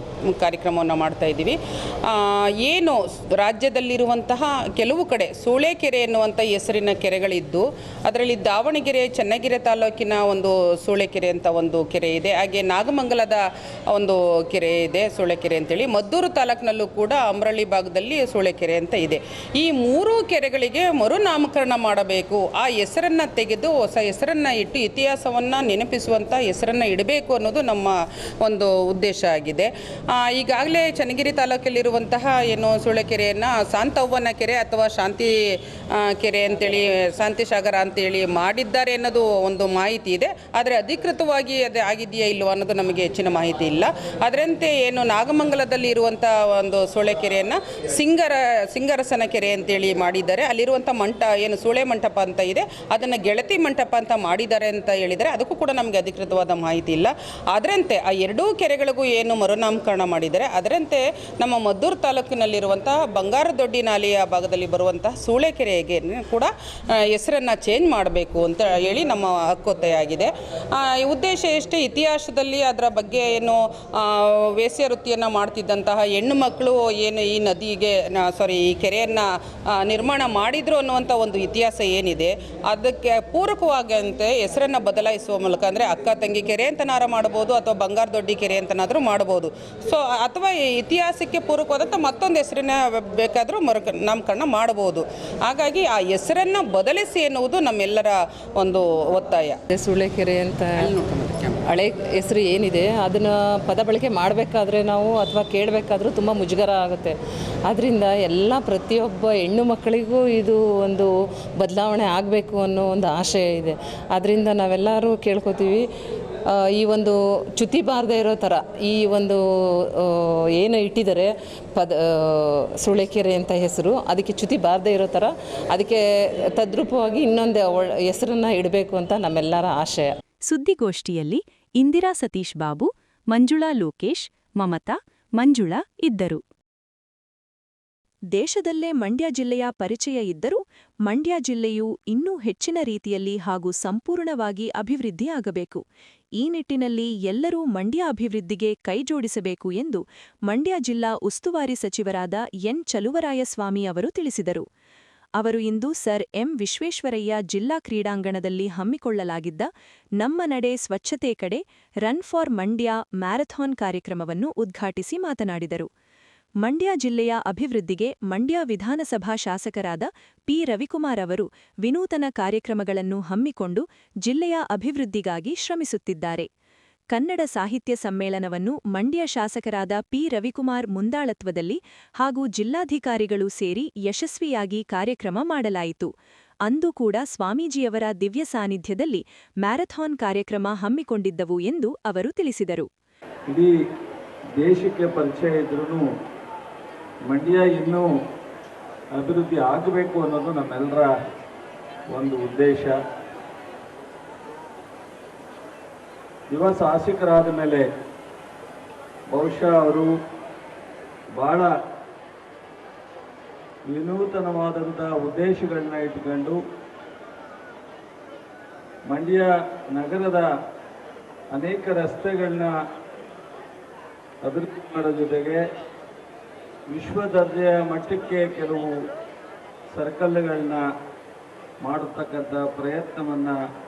ಕಾರ್ಯಕ್ರಮವನ್ನು ಮಾಡ್ತಾ ಇದ್ದೀವಿ. ಏನು ರಾಜ್ಯದಲ್ಲಿರುವಂತಹ ಕೆಲವು ಕಡೆ ಸೂಳೆಕೆರೆ ಎನ್ನುವಂಥ ಹೆಸರಿನ ಕೆರೆಗಳಿದ್ದು ಅದರಲ್ಲಿ ದಾವಣಗೆರೆ ಚೆನ್ನಗಿರಿ ತಾಲೂಕಿನ ಒಂದು ಸೂಳೆಕೆರೆ ಅಂತ ಒಂದು ಕೆರೆ ಇದೆ. ಹಾಗೆ ನಾಗಮಂಗಲದ ಒಂದು ಕೆರೆ ಇದೆ ಸೂಳೆಕೆರೆ ಅಂತೇಳಿ. ಮದ್ದೂರು ತಾಲೂಕಿನಲ್ಲೂ ಕೂಡ ಅಮರಳ್ಳಿ ಭಾಗದಲ್ಲಿ ಸೂಳೆಕೆರೆ ಅಂತ ಇದೆ. ಈ 3 ಕೆರೆಗಳಿಗೆ ಮರುನಾಮಕರಣ ಮಾಡಬೇಕು. ಆ ಹೆಸರನ್ನು ತೆಗೆದು ಹೊಸ ಹೆಸರನ್ನು ಇಟ್ಟು ಇತಿಹಾಸವನ್ನು ನೆನಪಿಸುವಂಥ ಹೆಸರನ್ನು ಇಡಬೇಕು ಅನ್ನೋದು ನಮ್ಮ ಒಂದು ಉದ್ದೇಶ ಆಗಿದೆ. ಈಗಾಗಲೇ ಚನ್ನಗಿರಿ ತಾಲೂಕಲ್ಲಿರುವಂತಹ ಏನು ಸೂಳೆಕೆರೆಯನ್ನು ಶಾಂತವ್ವನ ಕೆರೆ ಅಥವಾ ಶಾಂತಿ ಕೆರೆ ಅಂತೇಳಿ ಶಾಂತಿಸಾಗರ ಅಂತೇಳಿ ಮಾಡಿದ್ದಾರೆ ಅನ್ನೋದು ಒಂದು ಮಾಹಿತಿ ಇದೆ. ಆದರೆ ಅಧಿಕೃತವಾಗಿ ಅದು ಆಗಿದೆಯಾ ಇಲ್ಲವೋ ಅನ್ನೋದು ನಮಗೆ ಹೆಚ್ಚಿನ ಮಾಹಿತಿ ಇಲ್ಲ. ಅದರಂತೆ ಏನು ನಾಗಮಂಗಲದಲ್ಲಿ ಇರುವಂಥ ಒಂದು ಸೂಳೆಕೆರೆಯನ್ನು ಸಿಂಗರಸನ ಕೆರೆ ಅಂತೇಳಿ ಮಾಡಿದ್ದಾರೆ. ಅಲ್ಲಿರುವಂಥ ಏನು ಸೂಳೆ ಮಂಟಪ ಅಂತ ಇದೆ ಅದನ್ನು ಗೆಳತಿ ಮಂಟಪ ಅಂತ ಮಾಡಿದ್ದಾರೆ ಅಂತ ಹೇಳಿದರೆ ಅದಕ್ಕೂ ಕೂಡ ನಮಗೆ ಅಧಿಕೃತವಾದ ಮಾಹಿತಿ ಇಲ್ಲ. ಅದರಂತೆ ಆ 2 ಕೆರೆಗಳಿಗೂ ಏನು ಮರುನಾಮಕರಣ ಮಾಡಿದ್ದಾರೆ ಅದರಂತೆ ನಮ್ಮ ಮದ್ದೂರು ತಾಲೂಕಿನಲ್ಲಿರುವಂಥ ಬಂಗಾರದೊಡ್ಡಿ ನಾಲೆಯ ಭಾಗದಲ್ಲಿ ಬರುವಂಥ ಸೂಳೆಕೆರೆಗೆ ಕೂಡ ಹೆಸರನ್ನು ಚೇಂಜ್ ಮಾಡಬೇಕು ಅಂತ ಹೇಳಿ ನಮ್ಮ ಹಕ್ಕೊತ್ತಾಯ ಆಗಿದೆ. ಉದ್ದೇಶ ಎಷ್ಟೇ, ಇತಿಹಾಸದಲ್ಲಿ ಅದರ ಬಗ್ಗೆ ಏನು ವೇಶ್ಯ ವೃತ್ತಿಯನ್ನು ಮಾಡ್ತಿದ್ದಂತಹ ಹೆಣ್ಣು ಮಕ್ಕಳು ಏನು ಈ ನದಿಗೆ ಈ ಕೆರೆಯನ್ನು ನಿರ್ಮಾಣ ಮಾಡಿದರು ಅನ್ನುವಂಥ ಒಂದು ಇತಿಹಾಸ ಏನಿದೆ, ಅದಕ್ಕೆ ಪೂರಕವಾಗಂತೆ ಹೆಸರನ್ನು ಬದಲಾಯಿಸುವ ಮೂಲಕ, ಅಂದರೆ ಅಕ್ಕ ತಂಗಿ ಕೆರೆ ಅಂತನಾರ ಮಾಡ್ಬೋದು ಅಥವಾ ಬಂಗಾರ ದೊಡ್ಡಿ ಕೆರೆ ಅಂತನಾದರೂ ಮಾಡ್ಬೋದು. ಸೊ ಅಥವಾ ಇತಿಹಾಸಕ್ಕೆ ಪೂರಕವಾದಂಥ ಮತ್ತೊಂದು ಹೆಸರನ್ನ ಬೇಕಾದರೂ ನಾಮಕರಣ ಮಾಡ್ಬೋದು. ಹಾಗಾಗಿ ಆ ಹೆಸರನ್ನು ಬದಲಿಸಿ ಎನ್ನುವುದು ನಮ್ಮೆಲ್ಲರ ಒಂದು ಒತ್ತಾಯ. ಸೂಳೆಕೆರೆ ಅಂತ ಹಳೆ ಹೆಸರು ಏನಿದೆ ಅದನ್ನು ಪದ ಬಳಕೆ ಮಾಡಬೇಕಾದ್ರೆ ನಾವು ಅಥವಾ ಕೇಳಬೇಕಾದ್ರೂ ತುಂಬ ಮುಜುಗರ ಆಗುತ್ತೆ. ಆದ್ದರಿಂದ ಎಲ್ಲ ಪ್ರತಿಯೊಬ್ಬ ಹೆಣ್ಣು ಮಕ್ಕಳಿಗೂ ಇದು ಒಂದು ಬದಲಾವಣೆ ಆಗಬೇಕು ಅನ್ನೋ ಒಂದು ಆಶಯ ಇದೆ. ಆದ್ದರಿಂದ ನಾವೆಲ್ಲರೂ ಕೇಳ್ಕೊತೀವಿ, ಈ ಒಂದು ಚ್ಯುತಿ ಬಾರದೇ ಇರೋ ಥರ ಈ ಒಂದು ಏನು ಇಟ್ಟಿದ್ದಾರೆ ಸೂಳೆಕೆರೆ ಅಂತ ಹೆಸರು, ಅದಕ್ಕೆ ಚ್ಯುತಿ ಬಾರದೇ ಇರೋ ಥರ ಅದಕ್ಕೆ ತದ್ರೂಪವಾಗಿ ಇನ್ನೊಂದು ಹೆಸರನ್ನು ಇಡಬೇಕು ಅಂತ ನಮ್ಮೆಲ್ಲರ ಆಶಯ. ಸುದ್ದಿಗೋಷ್ಠಿಯಲ್ಲಿ ಇಂದಿರಾ ಸತೀಶ್ ಬಾಬು, ಮಂಜುಳಾ ಲೋಕೇಶ್, ಮಮತಾ, ಮಂಜುಳಾ ಇದ್ದರು. ದೇಶದಲ್ಲೇ ಮಂಡ್ಯ ಜಿಲ್ಲೆಯ ಪರಿಚಯ ಇದ್ದರೂ ಮಂಡ್ಯ ಜಿಲ್ಲೆಯು ಇನ್ನೂ ಹೆಚ್ಚಿನ ರೀತಿಯಲ್ಲಿ ಹಾಗೂ ಸಂಪೂರ್ಣವಾಗಿ ಅಭಿವೃದ್ಧಿಯಾಗಬೇಕು. ಈ ನಿಟ್ಟಿನಲ್ಲಿ ಎಲ್ಲರೂ ಮಂಡ್ಯ ಅಭಿವೃದ್ಧಿಗೆ ಕೈಜೋಡಿಸಬೇಕು ಎಂದು ಮಂಡ್ಯ ಜಿಲ್ಲಾ ಉಸ್ತುವಾರಿ ಸಚಿವರಾದ ಎನ್ ಚಲುವರಾಯಸ್ವಾಮಿ ಅವರು ತಿಳಿಸಿದರು. ಅವರು ಇಂದು ಸರ್ ಎಂ ವಿಶ್ವೇಶ್ವರಯ್ಯ ಜಿಲ್ಲಾ ಕ್ರೀಡಾಂಗಣದಲ್ಲಿ ಹಮ್ಮಿಕೊಳ್ಳಲಾಗಿದ್ದ ನಮ್ಮ ನಡೆ ಸ್ವಚ್ಛತೆ ಕಡೆ ರನ್ ಫಾರ್ ಮಂಡ್ಯ ಮ್ಯಾರಥಾನ್ ಕಾರ್ಯಕ್ರಮವನ್ನು ಉದ್ಘಾಟಿಸಿ ಮಾತನಾಡಿದರು. ಮಂಡ್ಯ ಜಿಲ್ಲೆಯ ಅಭಿವೃದ್ಧಿಗೆ ಮಂಡ್ಯ ವಿಧಾನಸಭಾ ಶಾಸಕರಾದ ಪಿ ರವಿಕುಮಾರ್ ಅವರು ವಿನೂತನ ಕಾರ್ಯಕ್ರಮಗಳನ್ನು ಹಮ್ಮಿಕೊಂಡು ಜಿಲ್ಲೆಯ ಅಭಿವೃದ್ಧಿಗಾಗಿ ಶ್ರಮಿಸುತ್ತಿದ್ದಾರೆ. ಕನ್ನಡ ಸಾಹಿತ್ಯ ಸಮ್ಮೇಳನವನ್ನು ಮಂಡ್ಯ ಶಾಸಕರಾದ ಪಿ ರವಿಕುಮಾರ್ ಮುಂದಾಳತ್ವದಲ್ಲಿ ಹಾಗೂ ಜಿಲ್ಲಾಧಿಕಾರಿಗಳು ಸೇರಿ ಯಶಸ್ವಿಯಾಗಿ ಕಾರ್ಯಕ್ರಮ ಮಾಡಲಾಯಿತು. ಅಂದು ಕೂಡ ಸ್ವಾಮೀಜಿಯವರ ದಿವ್ಯ ಸಾನ್ನಿಧ್ಯದಲ್ಲಿ ಮ್ಯಾರಥಾನ್ ಕಾರ್ಯಕ್ರಮ ಹಮ್ಮಿಕೊಂಡಿದ್ದವು ಎಂದು ಅವರು ತಿಳಿಸಿದರು. ಇಡೀ ದೇಶಕ್ಕೆ ಪರಿಚಯ ಇದ್ರೂ ಮಂಡ್ಯ ಇನ್ನೂ ಅಭಿವೃದ್ಧಿ ಆಗಬೇಕು ಅನ್ನೋದು ನಮ್ಮೆಲ್ಲರ ಒಂದು ಉದ್ದೇಶ. ಯುವ ಶಾಸಕರಾದ ಮೇಲೆ ಬಹುಶಃ ಅವರು ಭಾಳ ವಿನೂತನವಾದಂಥ ಉದ್ದೇಶಗಳನ್ನ ಇಟ್ಕೊಂಡು ಮಂಡ್ಯ ನಗರದ ಅನೇಕ ರಸ್ತೆಗಳನ್ನ ಅಭಿವೃದ್ಧಿ ಮಾಡೋ ಜೊತೆಗೆ ವಿಶ್ವ ದರ್ಜೆಯ ಮಟ್ಟಕ್ಕೆ ಕೆಲವು ಸರ್ಕಲ್ಗಳನ್ನ ಮಾಡತಕ್ಕಂಥ ಪ್ರಯತ್ನವನ್ನು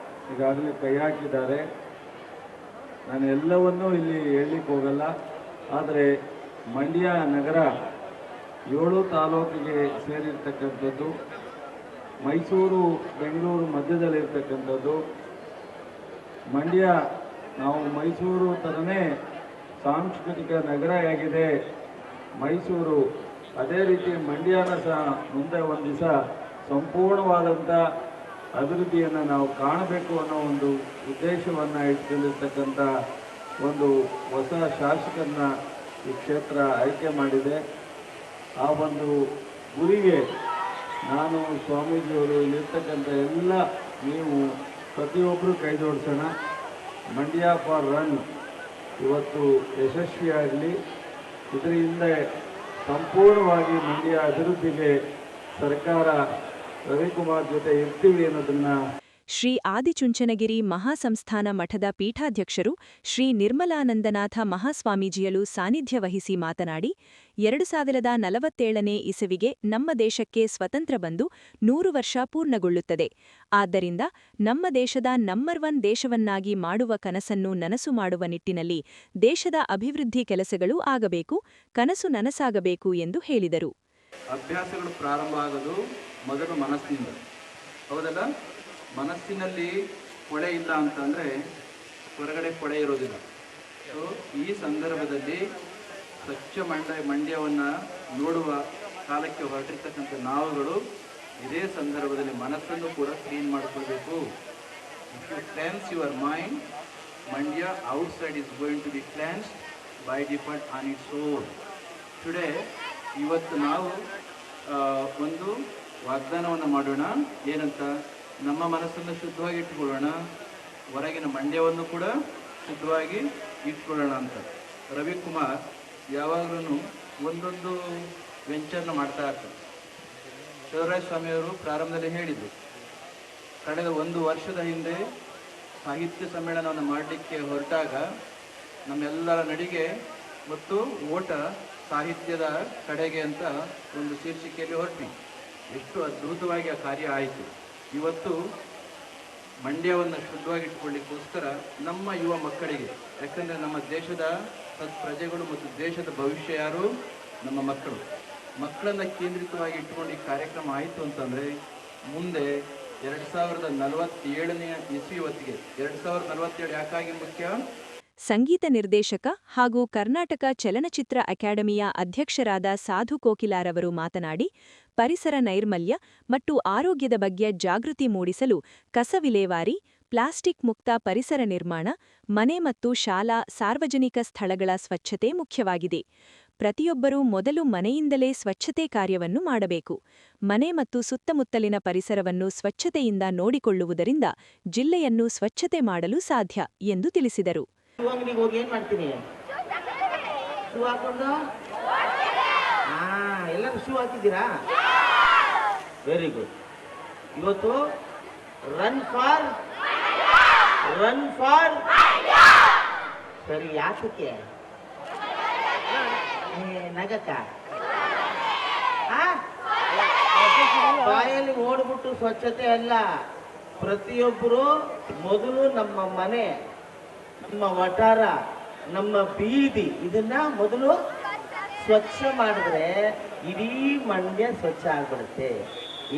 ಈಗಾಗಲೇ ಕೈ ಹಾಕಿದ್ದಾರೆ. ನಾನು ಎಲ್ಲವನ್ನೂ ಇಲ್ಲಿ ಹೇಳಲಿಕ್ಕೆ ಹೋಗಲ್ಲ, ಆದರೆ ಮಂಡ್ಯ ನಗರ 7 ತಾಲೂಕಿಗೆ ಸೇರಿರ್ತಕ್ಕಂಥದ್ದು, ಮೈಸೂರು ಬೆಂಗಳೂರು ಮಧ್ಯದಲ್ಲಿರ್ತಕ್ಕಂಥದ್ದು. ಮಂಡ್ಯ ನಾವು ಮೈಸೂರು ಥರನೇ ಸಾಂಸ್ಕೃತಿಕ ನಗರ ಆಗಿದೆ ಮೈಸೂರು. ಅದೇ ರೀತಿ ಮಂಡ್ಯನ ಸಹ ಮುಂದೆ ಒಂದು ದಿವಸ ಸಂಪೂರ್ಣವಾದಂಥ ಅಭಿವೃದ್ಧಿಯನ್ನು ನಾವು ಕಾಣಬೇಕು ಅನ್ನೋ ಒಂದು ಉದ್ದೇಶವನ್ನು ಇಟ್ಕೊಂಡಿರ್ತಕ್ಕಂಥ ಒಂದು ಹೊಸ ಶಾಸಕರನ್ನ ಈ ಕ್ಷೇತ್ರ ಆಯ್ಕೆ ಮಾಡಿದೆ. ಆ ಒಂದು ಗುರಿಗೆ ನಾನು ಸ್ವಾಮೀಜಿಯವರು ಇಲ್ಲಿರ್ತಕ್ಕಂಥ ಎಲ್ಲ ನೀವು ಪ್ರತಿಯೊಬ್ಬರು ಕೈ ಜೋಡಿಸೋಣ. ಮಂಡ್ಯ ಫಾರ್ ರನ್ ಇವತ್ತು ಯಶಸ್ವಿಯಾಗಲಿ. ಇದರಿಂದ ಸಂಪೂರ್ಣವಾಗಿ ಮಂಡ್ಯ ಅಭಿವೃದ್ಧಿಗೆ ಸರ್ಕಾರ ರವಿಕುಮಾರ್ ಜೊತೆ ಇರ್ತೀವಿ ಅನ್ನೋದನ್ನು. ಶ್ರೀ ಆದಿಚುಂಚನಗಿರಿ ಮಹಾಸಂಸ್ಥಾನ ಮಠದ ಪೀಠಾಧ್ಯಕ್ಷರು ಶ್ರೀ ನಿರ್ಮಲಾನಂದನಾಥ ಮಹಾಸ್ವಾಮೀಜಿಯಲು ಸಾನ್ನಿಧ್ಯ ವಹಿಸಿ ಮಾತನಾಡಿ, 2047ನೇ ಇಸವಿಗೆ ನಮ್ಮ ದೇಶಕ್ಕೆ ಸ್ವತಂತ್ರ ಬಂದು 100 ವರ್ಷ ಪೂರ್ಣಗೊಳ್ಳುತ್ತದೆ. ಆದ್ದರಿಂದ ನಮ್ಮ ದೇಶದ ನಂಬರ್ 1 ದೇಶವನ್ನಾಗಿ ಮಾಡುವ ಕನಸನ್ನು ನನಸು ಮಾಡುವ ನಿಟ್ಟಿನಲ್ಲಿ ದೇಶದ ಅಭಿವೃದ್ಧಿ ಕೆಲಸಗಳೂ ಆಗಬೇಕು, ಕನಸು ನನಸಾಗಬೇಕು ಎಂದು ಹೇಳಿದರು. ಅಭ್ಯಾಸಗಳು ಪ್ರಾರಂಭ ಆಗೋದು ಮೊದಲು ಮನಸ್ಸಿನಿಂದ, ಹೌದಲ್ಲ? ಮನಸ್ಸಿನಲ್ಲಿ ಕೊಳೆ ಇಲ್ಲ ಅಂತಂದರೆ ಹೊರಗಡೆ ಕೊಳೆ ಇರೋದಿಲ್ಲ. ಸೊ ಈ ಸಂದರ್ಭದಲ್ಲಿ ಸ್ವಚ್ಛ ಮಂಡ್ಯವನ್ನು ನೋಡುವ ಕಾಲಕ್ಕೆ ಹೊರಟಿರ್ತಕ್ಕಂಥ ನಾವುಗಳು ಇದೇ ಸಂದರ್ಭದಲ್ಲಿ ಮನಸ್ಸನ್ನು ಕೂಡ ಕ್ಲೀನ್ ಮಾಡಿಕೊಳ್ಬೇಕು. If you cleanse your mind, mind outside is going to be cleansed by default on its own. Today ಇವತ್ತು ನಾವು ಒಂದು ವಾಗ್ದಾನವನ್ನು ಮಾಡೋಣ. ಏನಂತ? ನಮ್ಮ ಮನಸ್ಸನ್ನು ಶುದ್ಧವಾಗಿ ಇಟ್ಕೊಳ್ಳೋಣ, ಹೊರಗಿನ ಮಂಡ್ಯವನ್ನು ಕೂಡ ಶುದ್ಧವಾಗಿ ಇಟ್ಕೊಳ್ಳೋಣ ಅಂತ. ರವಿಕುಮಾರ್ ಯಾವಾಗಲೂ ಒಂದೊಂದು ವೆಂಚರ್ನ ಮಾಡ್ತಾ ಇರ್ತಾರೆ. ಚಲುವರಾಯ ಸ್ವಾಮಿಯವರು ಪ್ರಾರಂಭದಲ್ಲಿ ಹೇಳಿದರು, ಕಳೆದ 1 ವರ್ಷದ ಹಿಂದೆ ಸಾಹಿತ್ಯ ಸಮ್ಮೇಳನವನ್ನು ಮಾಡಲಿಕ್ಕೆ ಹೊರಟಾಗ ನಮ್ಮೆಲ್ಲರ ನಡಿಗೆ ಮತ್ತು ಓಟ ಸಾಹಿತ್ಯದ ಕಡೆಗೆ ಅಂತ ಒಂದು ಶೀರ್ಷಿಕೆಯಲ್ಲಿ ಹೊರಟ್ವಿ. ಎಷ್ಟು ಅದ್ಭುತವಾಗಿ ಆ ಕಾರ್ಯ ಆಯಿತು. ಇವತ್ತು ಮಂಡ್ಯವನ್ನು ಶುದ್ಧವಾಗಿಟ್ಕೊಳ್ಳಿಕ್ಕೋಸ್ಕರ ನಮ್ಮ ಯುವ ಮಕ್ಕಳಿಗೆ, ಯಾಕಂದರೆ ನಮ್ಮ ದೇಶದ ಪ್ರಜೆಗಳು ಮತ್ತು ದೇಶದ ಭವಿಷ್ಯ ಯಾರು? ನಮ್ಮ ಮಕ್ಕಳು. ಮಕ್ಕಳನ್ನು ಕೇಂದ್ರಿತವಾಗಿ ಇಟ್ಕೊಂಡು ಈ ಕಾರ್ಯಕ್ರಮ ಆಯಿತು ಅಂತಂದರೆ ಮುಂದೆ 2047ನೇ ಇಸ್ವಿ ಹೊತ್ತಿಗೆ 2047 ಯಾಕಾಗಿ ಮುಖ್ಯ? ಸಂಗೀತ ನಿರ್ದೇಶಕ ಹಾಗೂ ಕರ್ನಾಟಕ ಚಲನಚಿತ್ರ ಅಕಾಡೆಮಿಯ ಅಧ್ಯಕ್ಷರಾದ ಸಾಧು ಕೋಕಿಲಾರವರು ಮಾತನಾಡಿ, ಪರಿಸರ ನೈರ್ಮಲ್ಯ ಮತ್ತು ಆರೋಗ್ಯದ ಬಗ್ಗೆ ಜಾಗೃತಿ ಮೂಡಿಸಲು ಕಸ ವಿಲೇವಾರಿ, ಪ್ಲಾಸ್ಟಿಕ್ ಮುಕ್ತ ಪರಿಸರ ನಿರ್ಮಾಣ, ಮನೆ ಮತ್ತು ಶಾಲಾ ಸಾರ್ವಜನಿಕ ಸ್ಥಳಗಳ ಸ್ವಚ್ಛತೆ ಮುಖ್ಯವಾಗಿದೆ. ಪ್ರತಿಯೊಬ್ಬರೂ ಮೊದಲು ಮನೆಯಿಂದಲೇ ಸ್ವಚ್ಛತೆ ಕಾರ್ಯವನ್ನು ಮಾಡಬೇಕು. ಮನೆ ಮತ್ತು ಸುತ್ತಮುತ್ತಲಿನ ಪರಿಸರವನ್ನು ಸ್ವಚ್ಛತೆಯಿಂದ ನೋಡಿಕೊಳ್ಳುವುದರಿಂದ ಜಿಲ್ಲೆಯನ್ನು ಸ್ವಚ್ಛತೆ ಮಾಡಲು ಸಾಧ್ಯ ಎಂದು ತಿಳಿಸಿದರು. ಅಂಗಡಿಗೆ ಹೋಗಿ ಏನ್ ಮಾಡ್ತೀನಿ? ಶೂ ಹಾಕೊಂಡು ಎಲ್ಲರೂ ಶೂ ಹಾಕಿದ್ದೀರಾ? Very good. ಇವತ್ತು ರನ್ ಫಾರ್ ಸರಿ. ಯಾಕೆ ನಗಕ್ಕ ಬಾಯಲ್ಲಿ ಓಡ್ಬಿಟ್ಟು ಸ್ವಚ್ಛತೆ ಅಲ್ಲ. ಪ್ರತಿಯೊಬ್ಬರು ಮೊದಲು ನಮ್ಮ ಮನೆ, ನಮ್ಮ ವಠಾರ, ನಮ್ಮ ಬೀದಿ ಇದನ್ನ ಮೊದಲು ಸ್ವಚ್ಛ ಮಾಡಿದ್ರೆ ಇಡೀ ಮಂಡ್ಯ ಸ್ವಚ್ಛ ಆಗ್ಬಿಡುತ್ತೆ.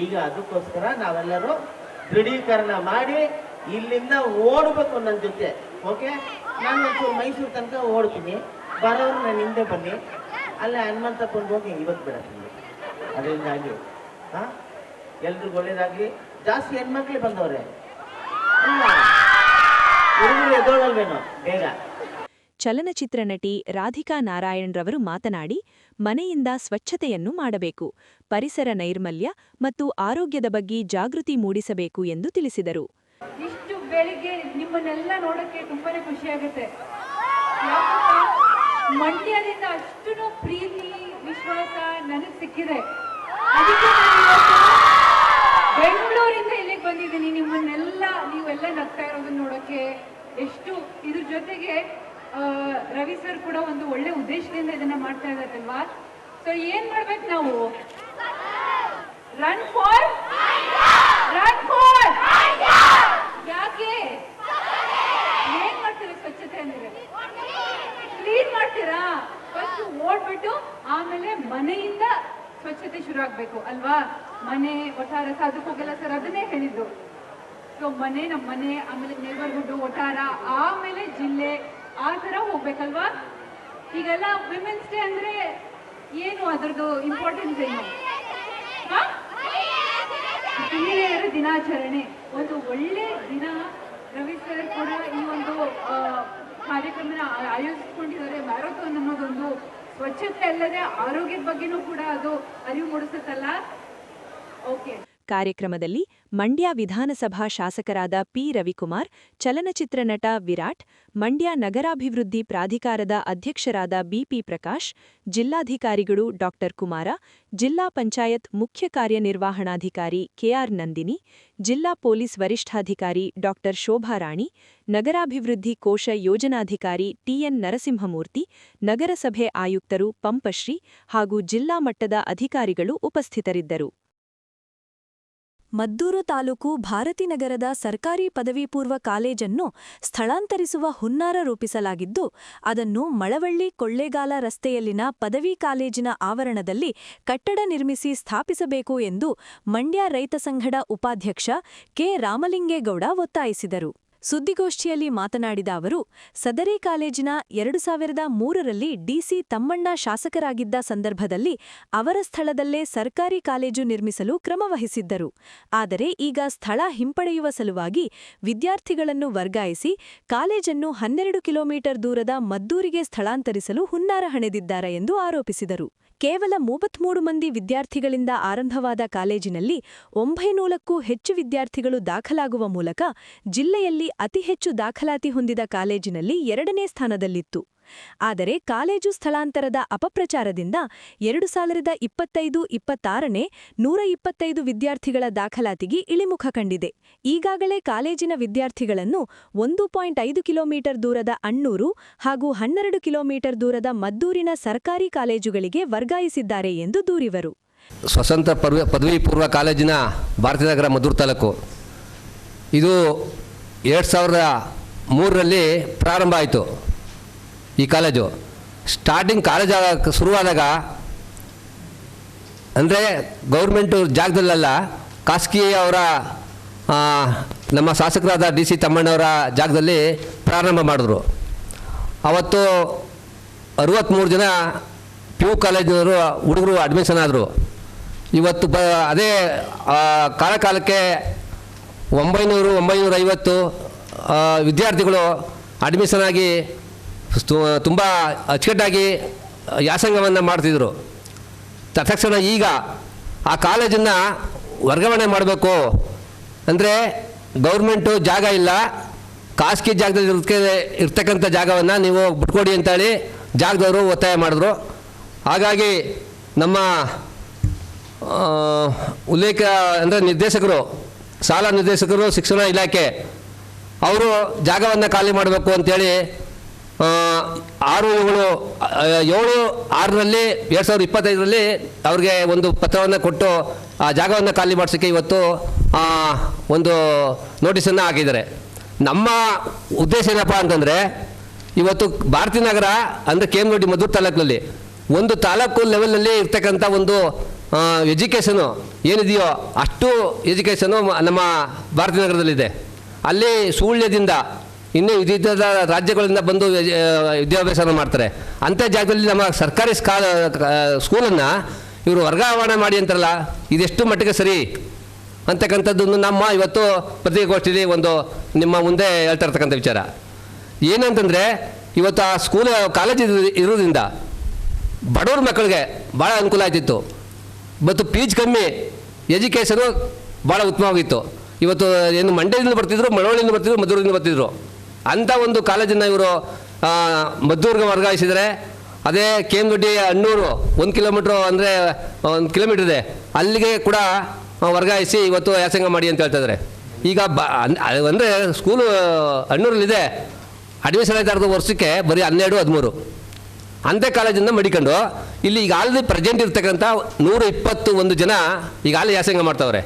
ಈಗ ಅದಕ್ಕೋಸ್ಕರ ನಾವೆಲ್ಲರೂ ದೃಢೀಕರಣ ಮಾಡಿ ಇಲ್ಲಿಂದ ಓಡಬೇಕು ನನ್ನ ಜೊತೆ. ಓಕೆ, ನಾನು ಒಂಚೂರು ಮೈಸೂರು ತನಕ ಓಡ್ತೀನಿ, ಬರೋರು ನಾನು ಹಿಂದೆ ಬನ್ನಿ. ಅಲ್ಲೇ ಹನುಮಂತಪ್ಪನಿಗೆ ಹೋಗಿ ಇವತ್ತು ಬಿಡತ್ತೀನಿ. ಅದರಿಂದಾಗಿ ಎಲ್ರಿಗೂ ಒಳ್ಳೇದಾಗಲಿ. ಜಾಸ್ತಿ ಹೆಣ್ಮಕ್ಳು ಬಂದವ್ರೆ, ಎದೋಳಲ್ವೇನೋ ಬೇಗ. ಚಲನಚಿತ್ರ ನಟಿ ರಾಧಿಕಾ ನಾರಾಯಣ್ರವರು ಮಾತನಾಡಿ, ಮನೆಯಿಂದ ಸ್ವಚ್ಛತೆಯನ್ನು ಮಾಡಬೇಕು, ಪರಿಸರ ನೈರ್ಮಲ್ಯ ಮತ್ತು ಆರೋಗ್ಯದ ಬಗ್ಗೆ ಜಾಗೃತಿ ಮೂಡಿಸಬೇಕು ಎಂದು ತಿಳಿಸಿದರು. ಇಷ್ಟು ಬೆಳಿಗ್ಗೆ ನಿಮ್ಮನ್ನೆಲ್ಲ ನೋಡಕ್ಕೆ ತುಂಬಾನೇ ಖುಷಿ ಆಗುತ್ತೆ. ಮಂಡ್ಯದಿಂದ ಅಷ್ಟು ಪ್ರೀತಿ ವಿಶ್ವಾಸ ನನಗೆ ಸಿಕ್ಕಿದೆ. ಅದಕ್ಕೆ ಬೆಂಗಳೂರಿಂದ ಇಲ್ಲಿಗೆ ಬಂದಿದ್ದೀನಿ. ನೀವೆಲ್ಲ ನಗ್ತಾ ಇರೋದನ್ನ ನೋಡಕ್ಕೆ ಎಷ್ಟು. ಇದ್ರ ಜೊತೆಗೆ ರವಿ ಸರ್ ಕೂಡ ಒಂದು ಒಳ್ಳೆ ಉದ್ದೇಶದಿಂದ ಇದನ್ನ ಮಾಡ್ತಾ ಇದ್ದಾರಲ್ವಾ. ಸೊ ಏನ್ ಮಾಡ್ಬೇಕು ನಾವು? ರನ್ ಫಾರ್ ಯಾಕೆ ಏನ್ ಮಾಡ್ತೀರಾ? ಸ್ವಚ್ಛತೆ ಅಂದ್ರೆ ಕ್ಲೀನ್ ಮಾಡ್ತೀರಾ? ಫಸ್ಟ್ ಓಡ್ಬಿಟ್ಟು ಆಮೇಲೆ ಮನೆಯಿಂದ ಸ್ವಚ್ಛತೆ ಶುರು ಆಗ್ಬೇಕು ಅಲ್ವಾ? ಮನೆ ವಠಾರ ಅದಕ್ಕೆ ಹೋಗಲ್ಲ ಸರ್, ಅದನ್ನೇ ಹೇಳಿದ್ದು. ಸೊ ಮನೆ, ನಮ್ಮ ಮನೆ, ಆಮೇಲೆ ನೇಬರ್ಹುಡ್, ವಠಾರ, ಆಮೇಲೆ ಜಿಲ್ಲೆ, ಆ ತರ ಹೋಗ್ಬೇಕಲ್ವಾ? ಈಗೆಲ್ಲ ವಿಮೆನ್ಸ್ ಡೇ ಅಂದ್ರೆ ಏನು, ಅದರದ್ದು ಇಂಪಾರ್ಟೆನ್ಸ್ ಏನು? ಮಹಿಳೆಯರ ದಿನಾಚರಣೆ ಒಂದು ಒಳ್ಳೆ ದಿನ. ರವಿ ಸರ್ ಕೂಡ ಈ ಒಂದು ಕಾರ್ಯಕ್ರಮನ ಆಯೋಜಿಸಿಕೊಂಡಿದ್ದಾರೆ. ಮ್ಯಾರಥಾನ್ ಅನ್ನೋದೊಂದು ಸ್ವಚ್ಛತೆ ಅಲ್ಲದೆ ಆರೋಗ್ಯದ ಬಗ್ಗೆನೂ ಕೂಡ ಅದು ಅರಿವು ಮೂಡಿಸುತ್ತಲ್ಲ. ಓಕೆ. ಕಾರ್ಯಕ್ರಮದಲ್ಲಿ ಮಂಡ್ಯ ವಿಧಾನಸಭಾ ಶಾಸಕರಾದ ಪಿ ರವಿಕುಮಾರ್, ಚಲನಚಿತ್ರ ನಟ ವಿರಾಟ್, ಮಂಡ್ಯ ನಗರಾಭಿವೃದ್ಧಿ ಪ್ರಾಧಿಕಾರದ ಅಧ್ಯಕ್ಷರಾದ ಬಿಪಿ ಪ್ರಕಾಶ್, ಜಿಲ್ಲಾಧಿಕಾರಿಗಳು ಡಾ ಕುಮಾರ, ಜಿಲ್ಲಾ ಪಂಚಾಯತ್ ಮುಖ್ಯ ಕಾರ್ಯನಿರ್ವಹಣಾಧಿಕಾರಿ ಕೆಆರ್ ನಂದಿನಿ, ಜಿಲ್ಲಾ ಪೊಲೀಸ್ ವರಿಷ್ಠಾಧಿಕಾರಿ ಡಾ ಶೋಭಾರಾಣಿ, ನಗರಾಭಿವೃದ್ಧಿ ಕೋಶ ಯೋಜನಾಧಿಕಾರಿ ಟಿಎನ್ ನರಸಿಂಹಮೂರ್ತಿ, ನಗರಸಭೆ ಆಯುಕ್ತರು ಪಂಪಶ್ರೀ ಹಾಗೂ ಜಿಲ್ಲಾ ಮಟ್ಟದ ಅಧಿಕಾರಿಗಳು ಉಪಸ್ಥಿತರಿದ್ದರು. ಮದ್ದೂರು ತಾಲೂಕು ಭಾರತಿನಗರದ ಸರ್ಕಾರಿ ಪದವಿ ಪೂರ್ವ ಕಾಲೇಜನ್ನು ಸ್ಥಳಾಂತರಿಸುವ ಹುನ್ನಾರ ರೂಪಿಸಲಾಗಿದ್ದು, ಅದನ್ನು ಮಳವಳ್ಳಿ ಕೊಳ್ಳೇಗಾಲ ರಸ್ತೆಯಲ್ಲಿನ ಪದವಿ ಕಾಲೇಜಿನ ಆವರಣದಲ್ಲಿ ಕಟ್ಟಡ ನಿರ್ಮಿಸಿ ಸ್ಥಾಪಿಸಬೇಕು ಎಂದು ಮಂಡ್ಯ ರೈತ ಸಂಘದ ಉಪಾಧ್ಯಕ್ಷ ಕೆ ರಾಮಲಿಂಗೇಗೌಡ ಒತ್ತಾಯಿಸಿದರು. ಸುದ್ದಿಗೋಷ್ಠಿಯಲ್ಲಿ ಮಾತನಾಡಿದ ಅವರು, ಸದರಿ ಕಾಲೇಜಿನ 2003ರಲ್ಲಿ ಡಿಸಿ ತಮ್ಮಣ್ಣ ಶಾಸಕರಾಗಿದ್ದ ಸಂದರ್ಭದಲ್ಲಿ ಅವರ ಸ್ಥಳದಲ್ಲೇ ಸರ್ಕಾರಿ ಕಾಲೇಜು ನಿರ್ಮಿಸಲು ಕ್ರಮವಹಿಸಿದ್ದರು. ಆದರೆ ಈಗ ಸ್ಥಳ ಹಿಂಪಡೆಯುವ ಸಲುವಾಗಿ ವಿದ್ಯಾರ್ಥಿಗಳನ್ನು ವರ್ಗಾಯಿಸಿ ಕಾಲೇಜನ್ನು 12 ಕಿಲೋಮೀಟರ್ ದೂರದ ಮದ್ದೂರಿಗೆ ಸ್ಥಳಾಂತರಿಸಲು ಹುನ್ನಾರ ಹಣೆದಿದ್ದಾರೆ ಎಂದು ಆರೋಪಿಸಿದರು. ಕೇವಲ 33 ಮಂದಿ ವಿದ್ಯಾರ್ಥಿಗಳಿಂದ ಆರಂಭವಾದ ಕಾಲೇಜಿನಲ್ಲಿ 900ಕ್ಕೂ ಹೆಚ್ಚು ವಿದ್ಯಾರ್ಥಿಗಳು ದಾಖಲಾಗುವ ಮೂಲಕ ಜಿಲ್ಲೆಯಲ್ಲಿ ಅತಿ ಹೆಚ್ಚು ದಾಖಲಾತಿ ಹೊಂದಿದ ಕಾಲೇಜಿನಲ್ಲಿ 2ನೇ ಸ್ಥಾನದಲ್ಲಿತ್ತು. ಆದರೆ ಕಾಲೇಜು ಸ್ಥಳಾಂತರದ ಅಪಪ್ರಚಾರದಿಂದ 2025-26ನೇ 125 ವಿದ್ಯಾರ್ಥಿಗಳ ದಾಖಲಾತಿಗೆ ಇಳಿಮುಖ ಕಂಡಿದೆ. ಈಗಾಗಲೇ ಕಾಲೇಜಿನ ವಿದ್ಯಾರ್ಥಿಗಳನ್ನು 1.5 ಕಿಲೋಮೀಟರ್ ದೂರದ ಅಣ್ಣೂರು ಹಾಗೂ 12 ಕಿಲೋಮೀಟರ್ ದೂರದ ಮದ್ದೂರಿನ ಸರ್ಕಾರಿ ಕಾಲೇಜುಗಳಿಗೆ ವರ್ಗಾಯಿಸಿದ್ದಾರೆ ಎಂದು ದೂರಿದರು. ಸ್ವತಂತ್ರ ಪದವಿ ಪೂರ್ವ ಕಾಲೇಜಿನ ಭಾರತೀನಗರ ಮದ್ದೂರು ತಾಲೂಕು ಇದು 2003ರಲ್ಲಿ ಪ್ರಾರಂಭ ಆಯಿತು. ಈ ಕಾಲೇಜು ಸ್ಟಾರ್ಟಿಂಗ್ ಕಾಲೇಜ್ ಶುರುವಾದಾಗ ಅಂದರೆ ಗೌರ್ಮೆಂಟು ಜಾಗದಲ್ಲೆಲ್ಲ ಖಾಸಗಿ ಅವರ ನಮ್ಮ ಶಾಸಕರಾದ ಡಿ ಸಿ ತಮ್ಮಣ್ಣವರ ಜಾಗದಲ್ಲಿ ಪ್ರಾರಂಭ ಮಾಡಿದ್ರು. ಅವತ್ತು 63 ಜನ PU ಕಾಲೇಜಿನವರು ಹುಡುಗರು ಅಡ್ಮಿಷನ್ ಆದರು. ಇವತ್ತು ಅದೇ ಕಾಲಕ್ಕೆ 900-950 ವಿದ್ಯಾರ್ಥಿಗಳು ಅಡ್ಮಿಷನ್ ಆಗಿ ತುಂಬ ಅಚ್ಚುಕಟ್ಟಾಗಿ ವ್ಯಾಸಂಗವನ್ನು ಮಾಡ್ತಿದ್ರು. ತಕ್ಷಣ ಈಗ ಆ ಕಾಲೇಜನ್ನು ವರ್ಗಾವಣೆ ಮಾಡಬೇಕು ಅಂದರೆ ಗೌರ್ಮೆಂಟು ಜಾಗ ಇಲ್ಲ, ಖಾಸಗಿ ಜಾಗದಲ್ಲಿ ಇರ್ತಕ್ಕಂಥ ಜಾಗವನ್ನು ನೀವು ಬಿಟ್ಕೊಡಿ ಅಂತೇಳಿ ಜಾಗದವರು ಒತ್ತಾಯ ಮಾಡಿದ್ರು. ಹಾಗಾಗಿ ನಮ್ಮ ಉಲ್ಲೇಖ ಅಂದರೆ ನಿರ್ದೇಶಕರು, ಶಾಲಾ ನಿರ್ದೇಶಕರು, ಶಿಕ್ಷಣ ಇಲಾಖೆ ಅವರು ಜಾಗವನ್ನು ಖಾಲಿ ಮಾಡಬೇಕು ಅಂಥೇಳಿ 6/6ರಲ್ಲಿ 2025ರಲ್ಲಿ ಅವ್ರಿಗೆ ಒಂದು ಪತ್ರವನ್ನು ಕೊಟ್ಟು ಆ ಜಾಗವನ್ನು ಖಾಲಿ ಮಾಡಿಸೋಕ್ಕೆ ಇವತ್ತು ಒಂದು ನೋಟಿಸನ್ನು ಹಾಕಿದ್ದಾರೆ. ನಮ್ಮ ಉದ್ದೇಶ ಏನಪ್ಪ ಅಂತಂದರೆ ಇವತ್ತು ಭಾರತೀನಗರ ಅಂದರೆ KM Doddi ಮದ್ದೂರು ತಾಲೂಕಿನಲ್ಲಿ ಒಂದು ತಾಲೂಕು ಲೆವೆಲಲ್ಲಿ ಇರ್ತಕ್ಕಂಥ ಒಂದು ಎಜುಕೇಷನು ಏನಿದೆಯೋ ಅಷ್ಟು ಎಜುಕೇಷನು ನಮ್ಮ ಭಾರತೀನಗರದಲ್ಲಿದೆ. ಅಲ್ಲಿ ಸುಳ್ಯದಿಂದ ಇನ್ನೂ ವಿವಿಧ ರಾಜ್ಯಗಳಿಂದ ಬಂದು ವಿದ್ಯಾಭ್ಯಾಸ ಮಾಡ್ತಾರೆ. ಅಂಥ ಜಾಗದಲ್ಲಿ ನಮ್ಮ ಸರ್ಕಾರಿ ಸ್ಕೂಲನ್ನು ಇವರು ವರ್ಗಾವಣೆ ಮಾಡಿ ಅಂತಾರಲ್ಲ, ಇದೆಷ್ಟು ಮಟ್ಟಿಗೆ ಸರಿ ಅಂತಕ್ಕಂಥದ್ದನ್ನು ನಮ್ಮ ಇವತ್ತು ಪತ್ರಿಕಾಗೋಷ್ಠಿಯಲ್ಲಿ ಒಂದು ನಿಮ್ಮ ಮುಂದೆ ಹೇಳ್ತಾ ಇರ್ತಕ್ಕಂಥ ವಿಚಾರ ಏನಂತಂದರೆ, ಇವತ್ತು ಆ ಸ್ಕೂಲ್ ಕಾಲೇಜ್ ಇರೋದ್ರಿಂದ ಬಡವ್ರ ಮಕ್ಕಳಿಗೆ ಭಾಳ ಅನುಕೂಲ ಆಯ್ತಿತ್ತು. ಮತ್ತು ಫೀಸ್ ಕಮ್ಮಿ, ಎಜುಕೇಷನು ಭಾಳ ಉತ್ತಮವಾಗಿತ್ತು. ಇವತ್ತು ಏನು ಮಂಡ್ಯದಿಂದ ಬರ್ತಿದ್ರು, ಮಳವಳ್ಳಿಯಿಂದ ಬರ್ತಿದ್ರು, ಮದ್ದೂರಿಂದ ಬರ್ತಿದ್ರು. ಅಂಥ ಒಂದು ಕಾಲೇಜನ್ನು ಇವರು ಮದ್ದೂರಿಗೆ ವರ್ಗಾಯಿಸಿದರೆ, ಅದೇ KM Doddi ಅಣ್ಣೂರು 1 ಕಿಲೋಮೀಟ್ರು ಅಂದರೆ 1 ಕಿಲೋಮೀಟ್ರ್ ಇದೆ, ಅಲ್ಲಿಗೆ ಕೂಡ ವರ್ಗಾಯಿಸಿ ಇವತ್ತು ವ್ಯಾಸಂಗ ಮಾಡಿ ಅಂತ ಹೇಳ್ತಾಯಿದ್ದಾರೆ. ಈಗ ಅಂದರೆ ಸ್ಕೂಲು ಅಣ್ಣೂರಲ್ಲಿದೆ, ಅಡ್ಮಿಷನ್ ಆಯ್ತಾ ಇರೋದು ವರ್ಷಕ್ಕೆ ಬರೀ 12-13. ಅಂಥ ಕಾಲೇಜಿಂದ ಮಡಿಕೊಂಡು ಇಲ್ಲಿ ಈಗ ಆಲ್ರೆಡಿ ಪ್ರೆಸೆಂಟ್ ಇರ್ತಕ್ಕಂಥ 121 ಜನ ಈಗ ಅಲ್ಲಿ ವ್ಯಾಸಂಗ ಮಾಡ್ತಾವ್ರೆ.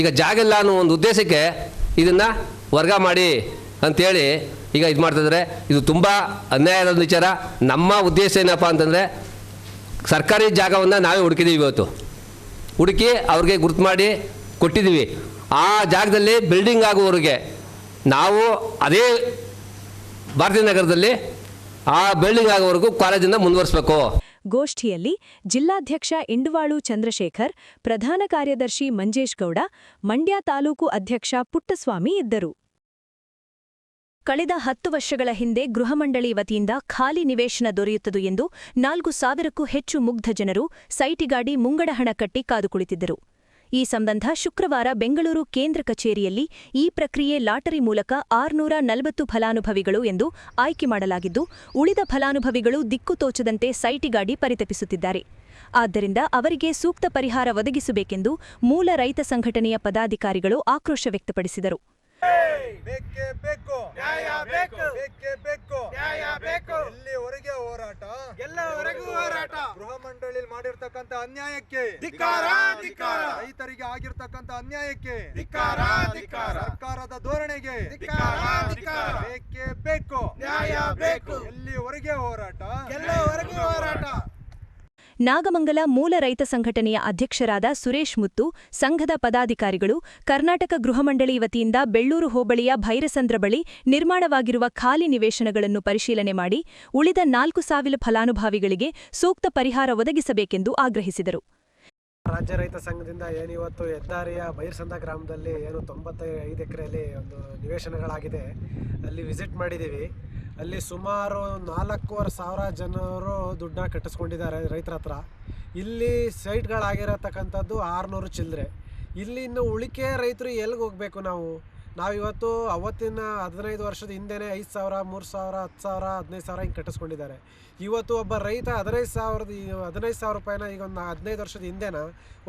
ಈಗ ಜಾಗ ಇಲ್ಲ ಅನ್ನೋ ಒಂದು ಉದ್ದೇಶಕ್ಕೆ ಇದನ್ನು ವರ್ಗ ಮಾಡಿ ಅಂಥೇಳಿ ಈಗ ಇದು ಮಾಡ್ತಿದ್ದಾರೆ. ಇದು ತುಂಬ ಅನ್ಯಾಯದ ವಿಚಾರ. ನಮ್ಮ ಉದ್ದೇಶ ಏನಪ್ಪ ಅಂತಂದರೆ, ಸರ್ಕಾರಿ ಜಾಗವನ್ನು ನಾವೇ ಹುಡುಕಿದ್ದೀವಿ, ಇವತ್ತು ಹುಡುಕಿ ಅವ್ರಿಗೆ ಗುರುತು ಮಾಡಿ ಕೊಟ್ಟಿದ್ದೀವಿ. ಆ ಜಾಗದಲ್ಲಿ ಬಿಲ್ಡಿಂಗ್ ಆಗುವವರೆಗೆ ನಾವು ಅದೇ ಭಾರತೀನಗರದಲ್ಲಿ ಆ ಬಿಲ್ಡಿಂಗ್ ಆಗುವವರೆಗೂ ಕಾಲೇಜನ್ನು ಮುಂದುವರಿಸಬೇಕು. ಗೋಷ್ಠಿಯಲ್ಲಿ ಜಿಲ್ಲಾಧ್ಯಕ್ಷ ಇಂಡುವಾಳು ಚಂದ್ರಶೇಖರ್, ಪ್ರಧಾನ ಕಾರ್ಯದರ್ಶಿ ಮಂಜೇಶ್ ಗೌಡ, ಮಂಡ್ಯ ತಾಲೂಕು ಅಧ್ಯಕ್ಷ ಪುಟ್ಟಸ್ವಾಮಿ ಇದ್ದರು. ಕಳೆದ 10 ವರ್ಷಗಳ ಹಿಂದೆ ಗೃಹಮಂಡಳಿ ವತಿಯಿಂದ ಖಾಲಿ ನಿವೇಶನ ದೊರೆಯುತ್ತದೆ ಎಂದು 4,000ಕ್ಕೂ ಹೆಚ್ಚು ಮುಗ್ಧ ಜನರು ಸೈಟಿಗಾಡಿ ಮುಂಗಡ ಹಣ ಕಟ್ಟಿ ಕಾದು ಕುಳಿತಿದ್ದರು. ಈ ಸಂಬಂಧ ಶುಕ್ರವಾರ ಬೆಂಗಳೂರು ಕೇಂದ್ರ ಕಚೇರಿಯಲ್ಲಿ ಈ ಪ್ರಕ್ರಿಯೆ ಲಾಟರಿ ಮೂಲಕ 640 ಫಲಾನುಭವಿಗಳು ಎಂದು ಆಯ್ಕೆ ಮಾಡಲಾಗಿದ್ದು, ಉಳಿದ ಫಲಾನುಭವಿಗಳು ದಿಕ್ಕು ತೋಚದಂತೆ ಸೈಟಿಗಾಡಿ ಪರಿತಪಿಸುತ್ತಿದ್ದಾರೆ. ಆದ್ದರಿಂದ ಅವರಿಗೆ ಸೂಕ್ತ ಪರಿಹಾರ ಒದಗಿಸಬೇಕೆಂದು ಮೂಲ ರೈತ ಸಂಘಟನೆಯ ಪದಾಧಿಕಾರಿಗಳು ಆಕ್ರೋಶ ವ್ಯಕ್ತಪಡಿಸಿದರು. ಬೇಕೇ ಬೇಕು ನ್ಯಾಯ, ಬೇಕು ಬೇಕೇ ಬೇಕು ನ್ಯಾಯ, ಬೇಕು ಎಲ್ಲಿವರೆಗೆ ಹೋರಾಟ, ಎಲ್ಲವರೆಗೂ ಹೋರಾಟ. ಗೃಹ ಮಂಡಳಿಯಲ್ಲಿ ಮಾಡಿರ್ತಕ್ಕಂಥ ಅನ್ಯಾಯಕ್ಕೆ ಧಿಕ್ಕಾರ, ಧಿಕ್ಕಾರ. ರೈತರಿಗೆ ಆಗಿರ್ತಕ್ಕಂಥ ಅನ್ಯಾಯಕ್ಕೆ ಧಿಕ್ಕಾರ, ಧಿಕ್ಕಾರ. ಸರ್ಕಾರದ ಧೋರಣೆಗೆ ಧಿಕ್ಕಾರ, ಧಿಕ್ಕಾರ. ಬೇಕೇ ಬೇಕು ನ್ಯಾಯ, ಬೇಕು ಎಲ್ಲಿವರೆಗೆ ಹೋರಾಟ, ಎಲ್ಲವರೆಗೂ ಹೋರಾಟ. ನಾಗಮಂಗಲ ಮೂಲ ರೈತ ಸಂಘಟನೆಯ ಅಧ್ಯಕ್ಷರಾದ ಸುರೇಶ್ ಮುತ್ತು, ಸಂಘದ ಪದಾಧಿಕಾರಿಗಳು ಕರ್ನಾಟಕ ಗೃಹಮಂಡಳಿ ವತಿಯಿಂದ ಬೆಳ್ಳೂರು ಹೋಬಳಿಯ ಭೈರಸಂದ್ರ ಬಳಿ ನಿರ್ಮಾಣವಾಗಿರುವ ಖಾಲಿ ನಿವೇಶನಗಳನ್ನು ಪರಿಶೀಲನೆ ಮಾಡಿ ಉಳಿದ 4,000 ಫಲಾನುಭವಿಗಳಿಗೆ ಸೂಕ್ತ ಪರಿಹಾರ ಒದಗಿಸಬೇಕೆಂದು ಆಗ್ರಹಿಸಿದರು. ರಾಜ್ಯ ರೈತ ಸಂಘದಿಂದ ಏನಿವತ್ತು ಹೆದ್ದಾರಿಯ ಭೈರಸಂದ್ರ ಗ್ರಾಮದಲ್ಲಿ 95 ಎಕರೆಯಲ್ಲಿ ಒಂದು ನಿವೇಶನಗಳಾಗಿದೆ, ಅಲ್ಲಿ ವಿಸಿಟ್ ಮಾಡಿದ್ದೀವಿ. ಅಲ್ಲಿ ಸುಮಾರು 4,500 ಜನರು ದುಡ್ಡನ್ನ ಕಟ್ಟಿಸ್ಕೊಂಡಿದ್ದಾರೆ ರೈತರ ಹತ್ರ. ಇಲ್ಲಿ ಸೈಟ್ಗಳಾಗಿರತಕ್ಕಂಥದ್ದು 600 ಚಿಲ್ಲರೆ. ಇಲ್ಲಿ ಇನ್ನು ಉಳಿಕೆ ರೈತರು ಎಲ್ಲಿಗೆ ಹೋಗಬೇಕು? ನಾವು ನಾವಿವತ್ತು ಅವತ್ತಿನ 15 ವರ್ಷದ ಹಿಂದೆನೇ 5,000, 3,000, 10,000, 15,000 ಹಿಂಗೆ ಕಟ್ಟಿಸ್ಕೊಂಡಿದ್ದಾರೆ. ಇವತ್ತು ಒಬ್ಬ ರೈತ 15,000 ರೂಪಾಯಿನ ಈಗ ಒಂದು 15 ವರ್ಷದ ಹಿಂದೆನ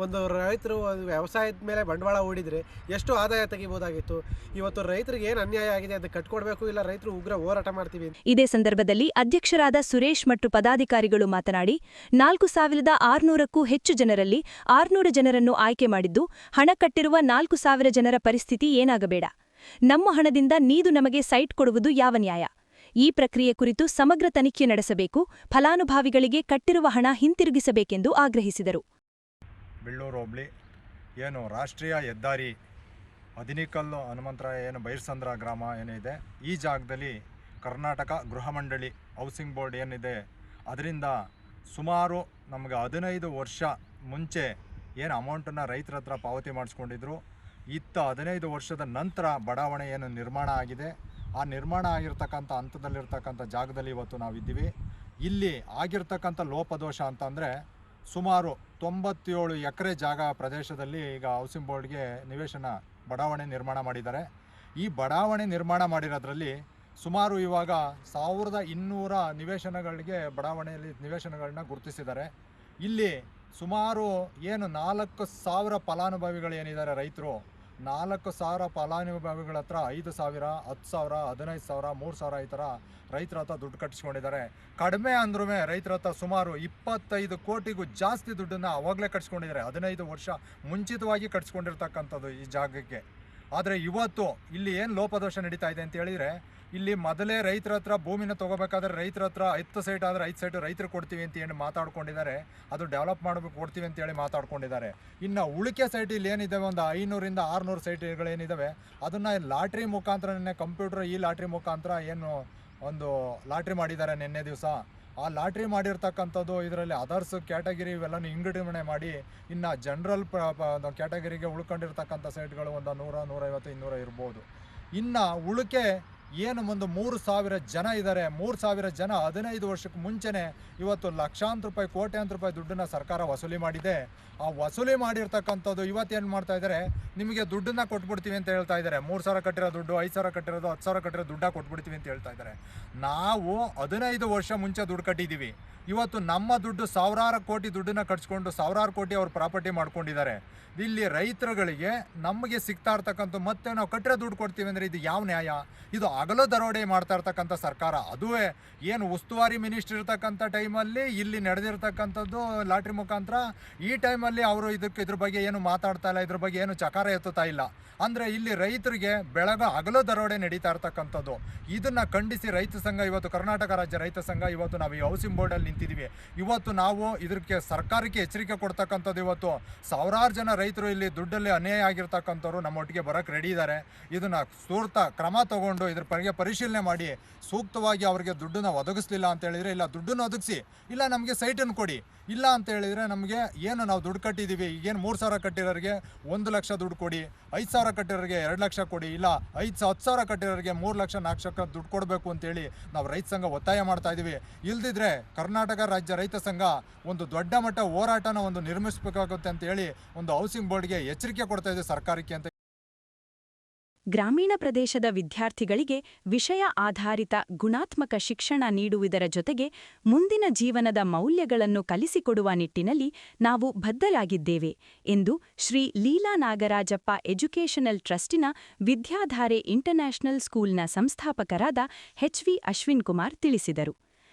ಒಂದು ರೈತರು ವ್ಯವಸಾಯದ ಮೇಲೆ ಬಂಡವಾಳ ಹೂಡಿದರೆ ಎಷ್ಟು ಆದಾಯ ತೆಗಿಬೋದಾಗಿತ್ತು. ಇವತ್ತು ರೈತರಿಗೆ ಏನು ಅನ್ಯಾಯ ಆಗಿದೆ ಅದನ್ನು ಕಟ್ಕೊಡ್ಬೇಕು, ಇಲ್ಲ ರೈತರು ಉಗ್ರ ಹೋರಾಟ ಮಾಡ್ತೀವಿ. ಇದೇ ಸಂದರ್ಭದಲ್ಲಿ ಅಧ್ಯಕ್ಷರಾದ ಸುರೇಶ್ ಮತ್ತು ಪದಾಧಿಕಾರಿಗಳು ಮಾತನಾಡಿ 4,600ಕ್ಕೂ ಹೆಚ್ಚು ಜನರಲ್ಲಿ 600 ಜನರನ್ನು ಆಯ್ಕೆ ಮಾಡಿದ್ದು, ಹಣ ಕಟ್ಟಿರುವ 4,000 ಜನರ ಪರಿಸ್ಥಿತಿ ಏನಾಗಬೇಡ. ನಮ್ಮ ಹಣದಿಂದ ನೀದು ನಮಗೆ ಸೈಟ್ ಕೊಡುವುದು ಯಾವ ನ್ಯಾಯ? ಈ ಪ್ರಕ್ರಿಯೆ ಕುರಿತು ಸಮಗ್ರ ತನಿಖೆ ನಡೆಸಬೇಕು, ಫಲಾನುಭವಿಗಳಿಗೆ ಕಟ್ಟಿರುವ ಹಣ ಹಿಂತಿರುಗಿಸಬೇಕೆಂದು ಆಗ್ರಹಿಸಿದರು. ಬೆಳ್ಳೂರು ಹೋಬಳಿ ಏನು ರಾಷ್ಟ್ರೀಯ ಹೆದ್ದಾರಿ ಅದಿನಿಕಲ್ಲು ಹನುಮಂತರಾಯ ಏನು ಬೈರ್ಸಂದ್ರ ಗ್ರಾಮ ಏನಿದೆ, ಈ ಜಾಗದಲ್ಲಿ ಕರ್ನಾಟಕ ಗೃಹ ಮಂಡಳಿ ಹೌಸಿಂಗ್ ಬೋರ್ಡ್ ಏನಿದೆ ಅದರಿಂದ ಸುಮಾರು ನಮಗೆ 15 ವರ್ಷ ಮುಂಚೆ ಏನು ಅಮೌಂಟನ್ನು ರೈತರ ಹತ್ರ ಪಾವತಿ ಮಾಡಿಸ್ಕೊಂಡಿದ್ರು. 15 ವರ್ಷದ ನಂತರ ಬಡಾವಣೆ ಏನು ನಿರ್ಮಾಣ ಆಗಿದೆ, ಆ ನಿರ್ಮಾಣ ಆಗಿರ್ತಕ್ಕಂಥ ಹಂತದಲ್ಲಿರ್ತಕ್ಕಂಥ ಜಾಗದಲ್ಲಿ ಇವತ್ತು ನಾವಿದ್ದೀವಿ. ಇಲ್ಲಿ ಆಗಿರ್ತಕ್ಕಂಥ ಲೋಪದೋಷ ಅಂತಂದರೆ ಸುಮಾರು 97 ಎಕರೆ ಜಾಗ ಪ್ರದೇಶದಲ್ಲಿ ಈಗ ಹೌಸಿಂಗ್ ಬೋರ್ಡ್ಗೆ ನಿವೇಶನ ಬಡಾವಣೆ ನಿರ್ಮಾಣ ಮಾಡಿದ್ದಾರೆ. ಈ ಬಡಾವಣೆ ನಿರ್ಮಾಣ ಮಾಡಿರೋದ್ರಲ್ಲಿ ಸುಮಾರು ಇವಾಗ 1,200 ನಿವೇಶನಗಳಿಗೆ ಬಡಾವಣೆಯಲ್ಲಿ ನಿವೇಶನಗಳನ್ನ ಗುರುತಿಸಿದ್ದಾರೆ. ಇಲ್ಲಿ ಸುಮಾರು ಏನು 4,000 ಫಲಾನುಭವಿಗಳು ಏನಿದ್ದಾರೆ ರೈತರು, 4,000 ಫಲಾನುಭವಿಗಳ ಹತ್ರ 5,000, 10,000, 15,000, 3,000 ಈ ಥರ ರೈತರ ಹತ್ರ ದುಡ್ಡು ಕಟ್ಟಿಸ್ಕೊಂಡಿದ್ದಾರೆ. ಕಡಿಮೆ ಅಂದ್ರೂ ರೈತರ ಹತ್ರ ಸುಮಾರು 25 ಕೋಟಿಗೂ ಜಾಸ್ತಿ ದುಡ್ಡನ್ನು ಅವಾಗಲೇ ಕಟ್ಸ್ಕೊಂಡಿದ್ದಾರೆ. 15 ವರ್ಷ ಮುಂಚಿತವಾಗಿ ಕಟ್ಸ್ಕೊಂಡಿರ್ತಕ್ಕಂಥದ್ದು ಈ ಜಾಗಕ್ಕೆ. ಆದರೆ ಇವತ್ತು ಇಲ್ಲಿ ಏನು ಲೋಪದೋಷ ನಡೀತಾ ಇದೆ ಅಂತ ಹೇಳಿದರೆ, ಇಲ್ಲಿ ಮೊದಲೇ ರೈತರ ಹತ್ರ ಭೂಮಿನ ತೊಗೋಬೇಕಾದ್ರೆ ರೈತರ ಹತ್ರ 10 ಸೈಟ್ ಆದರೆ 5 ಸೈಟು ರೈತರು ಕೊಡ್ತೀವಿ ಅಂತ ಏನು ಮಾತಾಡ್ಕೊಂಡಿದ್ದಾರೆ, ಅದು ಡೆವಲಪ್ ಮಾಡಬೇಕು ಕೊಡ್ತೀವಿ ಅಂತೇಳಿ ಮಾತಾಡ್ಕೊಂಡಿದ್ದಾರೆ. ಇನ್ನು ಉಳಿಕೆ ಸೈಟ್ ಇಲ್ಲಿ ಏನಿದ್ದಾವೆ ಒಂದು 500ರಿಂದ 600 ಸೈಟ್ಗಳೇನಿದ್ದಾವೆ ಅದನ್ನು ಲಾಟ್ರಿ ಮುಖಾಂತರ ಕಂಪ್ಯೂಟರ್ ಈ ಲಾಟ್ರಿ ಮುಖಾಂತರ ಏನು ಒಂದು ಲಾಟ್ರಿ ಮಾಡಿದ್ದಾರೆ ನಿನ್ನೆ ದಿವಸ. ಆ ಲಾಟ್ರಿ ಮಾಡಿರ್ತಕ್ಕಂಥದ್ದು ಇದರಲ್ಲಿ ಅದರ್ಸ್ ಕ್ಯಾಟಗಿರಿ ಇವೆಲ್ಲನೂ ವಿಂಗಡಣೆ ಮಾಡಿ ಇನ್ನು ಜನರಲ್ ಕ್ಯಾಟಗರಿಗೆ ಉಳ್ಕೊಂಡಿರ್ತಕ್ಕಂಥ ಸೈಟ್ಗಳು ಒಂದು 100, 150, 200 ಇರ್ಬೋದು. ಇನ್ನು ಉಳಿಕೆ ಏನು ಒಂದು 3,000 ಜನ ಇದ್ದಾರೆ. 3,000 ಜನ 15 ವರ್ಷಕ್ಕೆ ಮುಂಚೆನೇ ಇವತ್ತು ಲಕ್ಷಾಂತರ ರೂಪಾಯಿ, ಕೋಟ್ಯಾಂತರ ರೂಪಾಯಿ ದುಡ್ಡನ್ನು ಸರ್ಕಾರ ವಸೂಲಿ ಮಾಡಿದೆ. ಆ ವಸೂಲಿ ಮಾಡಿರ್ತಕ್ಕಂಥದ್ದು ಇವತ್ತೇನು ಮಾಡ್ತಾ ಇದ್ದಾರೆ, ನಿಮಗೆ ದುಡ್ಡನ್ನು ಕೊಟ್ಬಿಡ್ತೀವಿ ಅಂತ ಹೇಳ್ತಾ ಇದ್ದಾರೆ. 3,000 ಕಟ್ಟಿರೋ ದುಡ್ಡು, 5,000 ಕಟ್ಟಿರೋದು, 10,000 ಕಟ್ಟಿರೋ ದುಡ್ಡ ಕೊಟ್ಬಿಡ್ತೀವಿ ಅಂತ ಹೇಳ್ತಾ ಇದ್ದಾರೆ. ನಾವು 15 ವರ್ಷ ಮುಂಚೆ ದುಡ್ಡು ಕಟ್ಟಿದ್ದೀವಿ. ಇವತ್ತು ನಮ್ಮ ದುಡ್ಡು ಸಾವಿರಾರು ಕೋಟಿ ದುಡ್ಡನ್ನು ಕಟ್ಸ್ಕೊಂಡು ಸಾವಿರಾರು ಕೋಟಿ ಅವ್ರು ಪ್ರಾಪರ್ಟಿ ಮಾಡ್ಕೊಂಡಿದ್ದಾರೆ. ಇಲ್ಲಿ ರೈತರುಗಳಿಗೆ ನಮಗೆ ಸಿಗ್ತಾ ಇರ್ತಕ್ಕಂಥ ಮತ್ತೆ ನಾವು ಕಟ್ಟಿರೋ ದುಡ್ಡು ಕೊಡ್ತೀವಿ ಅಂದರೆ ಇದು ಯಾವ ನ್ಯಾಯ? ಇದು ಹಗಲು ದರೋಡೆ ಮಾಡ್ತಾ ಇರ್ತಕ್ಕಂಥ ಸರ್ಕಾರ. ಅದುವೇ ಏನು ಉಸ್ತುವಾರಿ ಮಿನಿಸ್ಟರ್ ಇರ್ತಕ್ಕಂಥ ಟೈಮಲ್ಲಿ ಇಲ್ಲಿ ನಡೆದಿರ್ತಕ್ಕಂಥದ್ದು ಲಾಟ್ರಿ ಮುಖಾಂತರ. ಈ ಟೈಮಲ್ಲಿ ಅವರು ಇದ್ರ ಬಗ್ಗೆ ಏನು ಮಾತಾಡ್ತಾ ಇಲ್ಲ, ಇದ್ರ ಬಗ್ಗೆ ಏನು ಚಕಾರ ಎತ್ತುತ್ತಾ ಇಲ್ಲ. ಅಂದರೆ ಇಲ್ಲಿ ರೈತರಿಗೆ ಹಗಲು ದರೋಡೆ ನಡೀತಾ ಇರ್ತಕ್ಕಂಥದ್ದು. ಇದನ್ನು ಖಂಡಿಸಿ ರೈತ ಸಂಘ ಇವತ್ತು, ಕರ್ನಾಟಕ ರಾಜ್ಯ ರೈತ ಸಂಘ ಇವತ್ತು ನಾವು ಈ ಹೌಸಿಂಗ್ ಬೋರ್ಡಲ್ಲಿ ನಿಂತಿದ್ದೀವಿ. ಇವತ್ತು ನಾವು ಇದಕ್ಕೆ ಸರ್ಕಾರಕ್ಕೆ ಎಚ್ಚರಿಕೆ ಕೊಡ್ತಕ್ಕಂಥದ್ದು. ಇವತ್ತು ಸಾವಿರಾರು ಜನ ರೈತರು ಇಲ್ಲಿ ದುಡ್ಡಲ್ಲಿ ಅನ್ಯಾಯ ಆಗಿರ್ತಕ್ಕಂಥವ್ರು ನಮ್ಮೊಟ್ಟಿಗೆ ಬರೋಕ್ಕೆ ರೆಡಿ ಇದ್ದಾರೆ. ಇದನ್ನು ಸೂಕ್ತ ಕ್ರಮ ತಗೊಂಡು ಇದ್ರ ಬಗ್ಗೆ ಪರಿಶೀಲನೆ ಮಾಡಿ ಸೂಕ್ತವಾಗಿ ಅವರಿಗೆ ದುಡ್ಡನ್ನು ಒದಗಿಸ್ಲಿಲ್ಲ ಅಂತ ಹೇಳಿದರೆ, ಇಲ್ಲ ದುಡ್ಡನ್ನು ಒದಗಿಸಿ, ಇಲ್ಲ ನಮಗೆ ಸೈಟನ್ನು ಕೊಡಿ, ಇಲ್ಲ ಅಂತ ಹೇಳಿದರೆ ನಮಗೆ ಏನು ನಾವು ದುಡ್ಡು ಕಟ್ಟಿದ್ದೀವಿ, ಈಗೇನು 3,000 ಕಟ್ಟಿರೋರಿಗೆ 1 ಲಕ್ಷ ದುಡ್ಡು ಕೊಡಿ, 5,000 ಕಟ್ಟಿರೋರಿಗೆ 2 ಲಕ್ಷ ಕೊಡಿ, ಇಲ್ಲ 10,000 ಕಟ್ಟಿರೋರಿಗೆ 3 ಲಕ್ಷ 4 ಲಕ್ಷ ದುಡ್ಡು ಕೊಡಬೇಕು ಅಂತೇಳಿ ನಾವು ರೈತ ಸಂಘ ಒತ್ತಾಯ ಮಾಡ್ತಾ ಇದ್ದೀವಿ. ಇಲ್ದಿದ್ರೆ ಕರ್ನಾಟಕ ರಾಜ್ಯ ರೈತ ಸಂಘ ಒಂದು ದೊಡ್ಡ ಮಟ್ಟ ಹೋರಾಟನ ಒಂದು ನಿರ್ಮಿಸಬೇಕಾಗುತ್ತೆ ಅಂತ ಹೇಳಿ ಒಂದು ಹೌಸಿಂಗ್ ಬೋರ್ಡ್ಗೆ ಎಚ್ಚರಿಕೆ ಕೊಡ್ತಾ ಇದೆ ಸರ್ಕಾರಕ್ಕೆ ಅಂತ. ಗ್ರಾಮೀಣ ಪ್ರದೇಶದ ವಿದ್ಯಾರ್ಥಿಗಳಿಗೆ ವಿಷಯ ಆಧಾರಿತ ಗುಣಾತ್ಮಕ ಶಿಕ್ಷಣ ನೀಡುವುದರ ಜೊತೆಗೆ ಮುಂದಿನ ಜೀವನದ ಮೌಲ್ಯಗಳನ್ನು ಕಲಿಸಿಕೊಡುವ ನಿಟ್ಟಿನಲ್ಲಿ ನಾವು ಬದ್ಧರಾಗಿದ್ದೇವೆ ಎಂದು ಶ್ರೀ ಲೀಲಾ ನಾಗರಾಜಪ್ಪ ಎಜುಕೇಷನಲ್ ಟ್ರಸ್ಟಿನ ವಿದ್ಯಾಧಾರೆ ಇಂಟರ್ನ್ಯಾಷನಲ್ ಸ್ಕೂಲ್ನ ಸಂಸ್ಥಾಪಕರಾದ ಎಚ್.ವಿ. ಅಶ್ವಿನ್ ಕುಮಾರ್ ತಿಳಿಸಿದರು.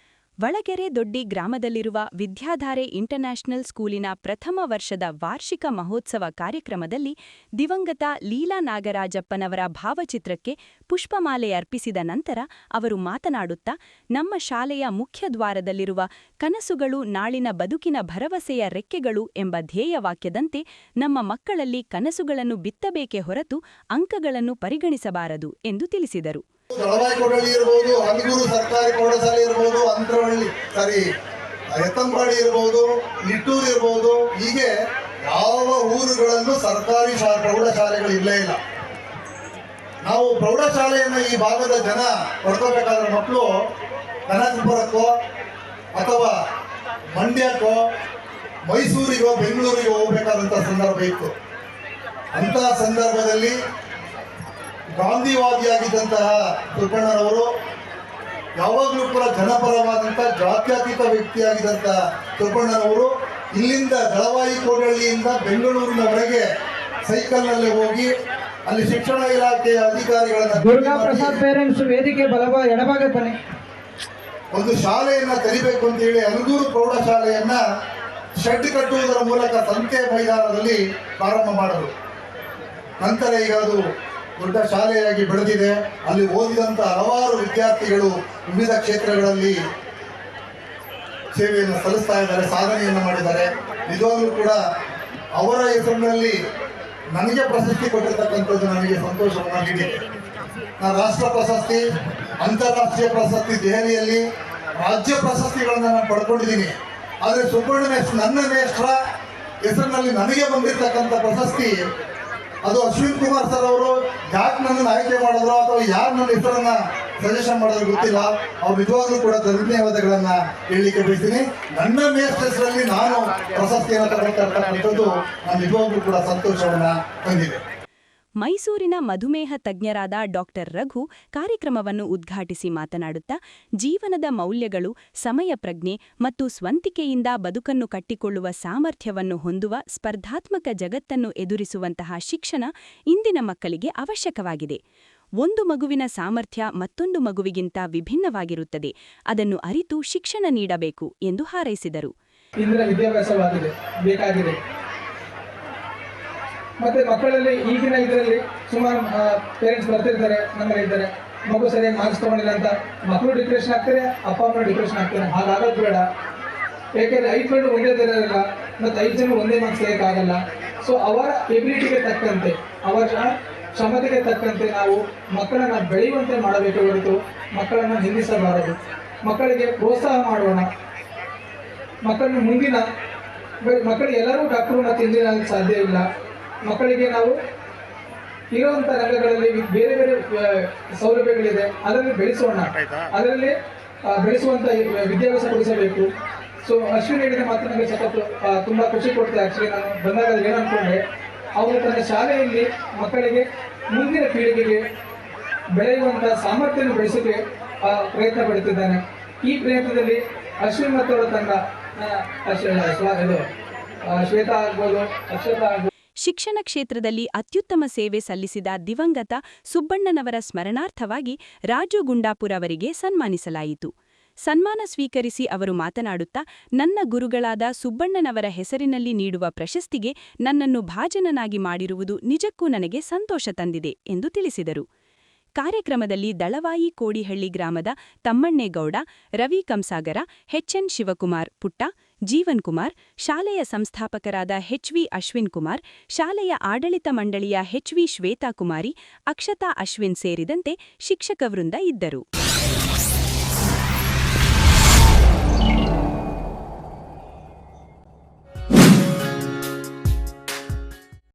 ವಳಗೆರೆ ದೊಡ್ಡಿ ಗ್ರಾಮದಲ್ಲಿರುವ ವಿದ್ಯಾಧಾರೆ ಇಂಟರ್ನ್ಯಾಷನಲ್ ಸ್ಕೂಲಿನ ಪ್ರಥಮ ವರ್ಷದ ವಾರ್ಷಿಕ ಮಹೋತ್ಸವ ಕಾರ್ಯಕ್ರಮದಲ್ಲಿ ದಿವಂಗತ ಲೀಲಾ ನಾಗರಾಜಪ್ಪನವರ ಭಾವಚಿತ್ರಕ್ಕೆ ಪುಷ್ಪಮಾಲೆ ಅರ್ಪಿಸಿದ ನಂತರ ಅವರು ಮಾತನಾಡುತ್ತಾ, ನಮ್ಮ ಶಾಲೆಯ ಮುಖ್ಯದ್ವಾರದಲ್ಲಿರುವ ಕನಸುಗಳು ನಾಳಿನ ಬದುಕಿನ ಭರವಸೆಯ ರೆಕ್ಕೆಗಳು ಎಂಬ ಧ್ಯೇಯವಾಕ್ಯದಂತೆ ನಮ್ಮ ಮಕ್ಕಳಲ್ಲಿ ಕನಸುಗಳನ್ನು ಬಿತ್ತಬೇಕೇ ಹೊರತು ಅಂಕಗಳನ್ನು ಪರಿಗಣಿಸಬಾರದು ಎಂದು ತಿಳಿಸಿದರು. ಜಳವಾಯಿಕೊಡಳ್ಳಿ ಇರ್ಬೋದು, ಹಲಗೂರು ಸರ್ಕಾರಿ ಪ್ರೌಢಶಾಲೆ ಇರ್ಬೋದು, ಎತ್ತಂಪಾಡಿ ಇರ್ಬೋದು, ನಿಟ್ಟೂರು ಇರ್ಬೋದು, ಹೀಗೆ ಯಾವ ಊರುಗಳಲ್ಲೂ ಸರ್ಕಾರಿ ಪ್ರೌಢಶಾಲೆಗಳು ಇಲ್ಲೇ ಇಲ್ಲ. ನಾವು ಪ್ರೌಢಶಾಲೆಯನ್ನು ಈ ಭಾಗದ ಜನ ಪಡ್ಕೋಬೇಕಾದ್ರೆ ಮಕ್ಕಳು ಕನಕಪುರಕ್ಕೋ ಅಥವಾ ಮಂಡ್ಯಕ್ಕೋ ಮೈಸೂರಿಗೋ ಬೆಂಗಳೂರಿಗೋ ಹೋಗ್ಬೇಕಾದಂಥ ಸಂದರ್ಭ ಇತ್ತು. ಅಂತಹ ಸಂದರ್ಭದಲ್ಲಿ ಗಾಂಧಿವಾದಿಯಾಗಿದ್ದಂತಹ ಸುಬ್ಬಣ್ಣನವರು ಯಾವಾಗಲೂ ಕೂಡ ಜನಪರವಾದಂಥ ಜಾತ್ಯತೀತ ವ್ಯಕ್ತಿಯಾಗಿದ್ದಂಥ ಸುಬ್ಬಣ್ಣನವರು ಇಲ್ಲಿಂದ ದಳವಾಯಿ ಕೋಡಹಳ್ಳಿಯಿಂದ ಬೆಂಗಳೂರಿನವರೆಗೆ ಸೈಕಲ್ನಲ್ಲಿ ಹೋಗಿ ಅಲ್ಲಿ ಶಿಕ್ಷಣ ಇಲಾಖೆಯ ಅಧಿಕಾರಿಗಳನ್ನ ದುರ್ಗಾ ಪ್ರಸಾದ್ ಪೇರೆಂಟ್ಸ್ ವೇದಿಕೆ ಎಡಭಾಗ ಬನ್ನಿ. ಒಂದು ಶಾಲೆಯನ್ನ ತೆರಿಬೇಕು ಅಂತ ಹೇಳಿ ಅನಗೂರು ಪ್ರೌಢಶಾಲೆಯನ್ನ ಶೆಡ್ ಕಟ್ಟುವುದರ ಮೂಲಕ ಸಂತೆ ಮೈದಾನದಲ್ಲಿ ಪ್ರಾರಂಭ ಮಾಡಿದ್ರು. ನಂತರ ಈಗ ಅದು ದೊಡ್ಡ ಶಾಲೆಯಾಗಿ ಬೆಳೆದಿದೆ. ಅಲ್ಲಿ ಓದಿದಂಥ ಹಲವಾರು ವಿದ್ಯಾರ್ಥಿಗಳು ವಿವಿಧ ಕ್ಷೇತ್ರಗಳಲ್ಲಿ ಸೇವೆಯನ್ನು ಸಲ್ಲಿಸ್ತಾ ಇದ್ದಾರೆ, ಸಾಧನೆಯನ್ನು ಮಾಡಿದ್ದಾರೆ. ನಿಜವಾಗ್ಲೂ ಕೂಡ ಅವರ ಹೆಸರಿನಲ್ಲಿ ನನಗೆ ಪ್ರಶಸ್ತಿ ಕೊಟ್ಟಿರ್ತಕ್ಕಂಥದ್ದು ನನಗೆ ಸಂತೋಷವನ್ನು ನೀಡಿದೆ. ನಾನು ರಾಷ್ಟ್ರ ಪ್ರಶಸ್ತಿ, ಅಂತಾರಾಷ್ಟ್ರೀಯ ಪ್ರಶಸ್ತಿ, ದೆಹಲಿಯಲ್ಲಿ ರಾಜ್ಯ ಪ್ರಶಸ್ತಿಗಳನ್ನು ನಾನು ಪಡ್ಕೊಂಡಿದ್ದೀನಿ. ಆದರೆ ಸುಬ್ಬಣ್ಣ ನನ್ನ ಮೇಷ್ಟ್ರ ಹೆಸರಿನಲ್ಲಿ ನನಗೆ ಬಂದಿರತಕ್ಕಂಥ ಪ್ರಶಸ್ತಿ ಅದು ಅಶ್ವಿನ್ ಕುಮಾರ್ ಸರ್ ಅವರು ಯಾಕೆ ನನ್ನನ್ನು ಆಯ್ಕೆ ಮಾಡಿದ್ರು ಅಥವಾ ಯಾರು ನನ್ನ ಹೆಸರನ್ನ ಸಜೆಷನ್ ಮಾಡೋದು ಗೊತ್ತಿಲ್ಲ. ಅವ್ರು ನಿಜವಾಗ್ಲೂ ಕೂಡ ಧನ್ಯವಾದಗಳನ್ನ ಹೇಳಲಿಕ್ಕೆ ಬಯಸ್ತೀನಿ. ನನ್ನ ಮೇಷ್ಟ್ರ ಹೆಸರಲ್ಲಿ ನಾನು ಪ್ರಶಸ್ತಿಯನ್ನು ತಗೊಳ್ತಾ ಇರ್ತಕ್ಕಂಥದ್ದು ನಾನು ನಿಜವಾಗ್ಲೂ ಕೂಡ ಸಂತೋಷವನ್ನ ಹೊಂದಿದೆ. ಮೈಸೂರಿನ ಮಧುಮೇಹ ತಜ್ಞರಾದ ಡಾಕ್ಟರ್ ರಘು ಕಾರ್ಯಕ್ರಮವನ್ನು ಉದ್ಘಾಟಿಸಿ ಮಾತನಾಡುತ್ತಾ ಜೀವನದ ಮೌಲ್ಯಗಳು, ಸಮಯ ಪ್ರಜ್ಞೆ ಮತ್ತು ಸ್ವಂತಿಕೆಯಿಂದ ಬದುಕನ್ನು ಕಟ್ಟಿಕೊಳ್ಳುವ ಸಾಮರ್ಥ್ಯವನ್ನು ಹೊಂದುವ ಸ್ಪರ್ಧಾತ್ಮಕ ಜಗತ್ತನ್ನು ಎದುರಿಸುವಂತಹ ಶಿಕ್ಷಣ ಇಂದಿನ ಮಕ್ಕಳಿಗೆ ಅವಶ್ಯಕವಾಗಿದೆ. ಒಂದು ಮಗುವಿನ ಸಾಮರ್ಥ್ಯ ಮತ್ತೊಂದು ಮಗುವಿಗಿಂತ ವಿಭಿನ್ನವಾಗಿರುತ್ತದೆ. ಅದನ್ನು ಅರಿತು ಶಿಕ್ಷಣ ನೀಡಬೇಕು ಎಂದು ಹಾರೈಸಿದರು. ಇಂದಿನ ವಿದ್ಯಾಭ್ಯಾಸವಾಗಿದೆ, ಬೇಕಾಗಿದೆ. ಮತ್ತೆ ಮಕ್ಕಳಲ್ಲಿ ಈಗಿನ ಇದರಲ್ಲಿ ಸುಮಾರು ಪೇರೆಂಟ್ಸ್ ಬರ್ತಿರ್ತಾರೆ, ನಮ್ಮಲ್ಲಿದ್ದಾರೆ, ಮಗು ಸರಿಯಾಗಿ ಮಾರ್ಕ್ಸ್ ತಗೊಂಡಿಲ್ಲ ಅಂತ ಮಕ್ಕಳು ಡಿಪ್ರೆಷನ್ ಆಗ್ತಾರೆ, ಅಪ್ಪ ಅಮ್ಮ ಡಿಪ್ರೆಷನ್ ಆಗ್ತಾರೆ. ಹಾಗಾಗೋದು ಬೇಡ. ಯಾಕೆಂದರೆ 5 ಮಕ್ಕಳು ಒಂದೇ ಥರ ಇರಲ್ಲ ಮತ್ತು 5 ಜನ ಒಂದೇ ಮಾರ್ಕ್ಸ್ ತೆಗೆಯೋಕ್ಕಾಗಲ್ಲ. ಸೊ ಅವರ ಎಬಿಲಿಟಿಗೆ ತಕ್ಕಂತೆ, ಅವರ ಕ್ಷಮತೆಗೆ ತಕ್ಕಂತೆ ನಾವು ಮಕ್ಕಳನ್ನು ಬೆಳೆಯುವಂತೆ ಮಾಡಬೇಕು ಹೊರತು ಮಕ್ಕಳನ್ನು ನಿಲ್ಲಿಸಬಾರದು. ಮಕ್ಕಳಿಗೆ ಪ್ರೋತ್ಸಾಹ ಮಾಡೋಣ. ಮಕ್ಕಳನ್ನು ಮುಂದಿನ ಮಕ್ಕಳಿಗೆ ಎಲ್ಲರೂ ಡಾಕ್ಟರು ಮತ್ತು ಇಂಜಿನಿಯರ್ ಆಗಕ್ಕೆ ಸಾಧ್ಯ ಇಲ್ಲ. ಮಕ್ಕಳಿಗೆ ನಾವು ಇರುವಂಥ ರಂಗಗಳಲ್ಲಿ ಬೇರೆ ಬೇರೆ ಸೌಲಭ್ಯಗಳಿದೆ, ಅದರಲ್ಲಿ ಬೆಳೆಸೋಣ. ಅದರಲ್ಲಿ ಬೆಳೆಸುವಂಥ ವಿದ್ಯಾಭ್ಯಾಸ ಕೊಡಿಸಬೇಕು. ಸೊ ಅಶ್ವಿನ್ ಹೇಳಿದ ಮಾತು ನನಗೆ ಸಖತ್ತು ತುಂಬ ಖುಷಿ ಕೊಡ್ತೆ. ಆ್ಯಕ್ಚುಲಿ ನಾನು ಬಂದಾಗ ಏನು ಅಂದ್ಕೊಂಡೆ, ಅವರು ತನ್ನ ಶಾಲೆಯಲ್ಲಿ ಮಕ್ಕಳಿಗೆ ಮುಂದಿನ ಪೀಳಿಗೆಗೆ ಬೆಳೆಯುವಂಥ ಸಾಮರ್ಥ್ಯವನ್ನು ಬೆಳೆಸೋಕ್ಕೆ ಪ್ರಯತ್ನ ಪಡುತ್ತಿದ್ದಾನೆ. ಈ ಪ್ರಯತ್ನದಲ್ಲಿ ಅಶ್ವಿನ್ ಮತ್ತು ಅವರ ತಂಡ ಶ್ವೇತಾ ಆಗ್ಬೋದು, ಅಕ್ಷತಾ ಆಗ್ಬೋದು. ಶಿಕ್ಷಣ ಕ್ಷೇತ್ರದಲ್ಲಿ ಅತ್ಯುತ್ತಮ ಸೇವೆ ಸಲ್ಲಿಸಿದ ದಿವಂಗತ ಸುಬ್ಬಣ್ಣನವರ ಸ್ಮರಣಾರ್ಥವಾಗಿ ರಾಜು ಗುಂಡಾಪುರ ಅವರಿಗೆ ಸನ್ಮಾನಿಸಲಾಯಿತು. ಸನ್ಮಾನ ಸ್ವೀಕರಿಸಿ ಅವರು ಮಾತನಾಡುತ್ತಾ, ನನ್ನ ಗುರುಗಳಾದ ಸುಬ್ಬಣ್ಣನವರ ಹೆಸರಿನಲ್ಲಿ ನೀಡುವ ಪ್ರಶಸ್ತಿಗೆ ನನ್ನನ್ನು ಭಾಜನನಾಗಿ ಮಾಡಿರುವುದು ನಿಜಕ್ಕೂ ನನಗೆ ಸಂತೋಷ ತಂದಿದೆ ಎಂದು ತಿಳಿಸಿದರು. ಕಾರ್ಯಕ್ರಮದಲ್ಲಿ ದಳವಾಯಿ ಕೋಡಿಹಳ್ಳಿ ಗ್ರಾಮದ ತಮ್ಮಣ್ಣೇಗೌಡ, ರವಿ ಕಂಸಾಗರ, ಎಚ್ಎನ್ ಶಿವಕುಮಾರ್ ಪುಟ್ಟ, ಜೀವನ್ ಕುಮಾರ್, ಶಾಲೆಯ ಸಂಸ್ಥಾಪಕರಾದ ಎಚ್ವಿ ಅಶ್ವಿನ್ ಕುಮಾರ್, ಶಾಲೆಯ ಆಡಳಿತ ಮಂಡಳಿಯ ಎಚ್ವಿ ಶ್ವೇತಾ ಕುಮಾರಿ, ಅಕ್ಷತಾ ಅಶ್ವಿನ್ ಸೇರಿದಂತೆ ಶಿಕ್ಷಕ ವೃಂದ ಇದ್ದರು.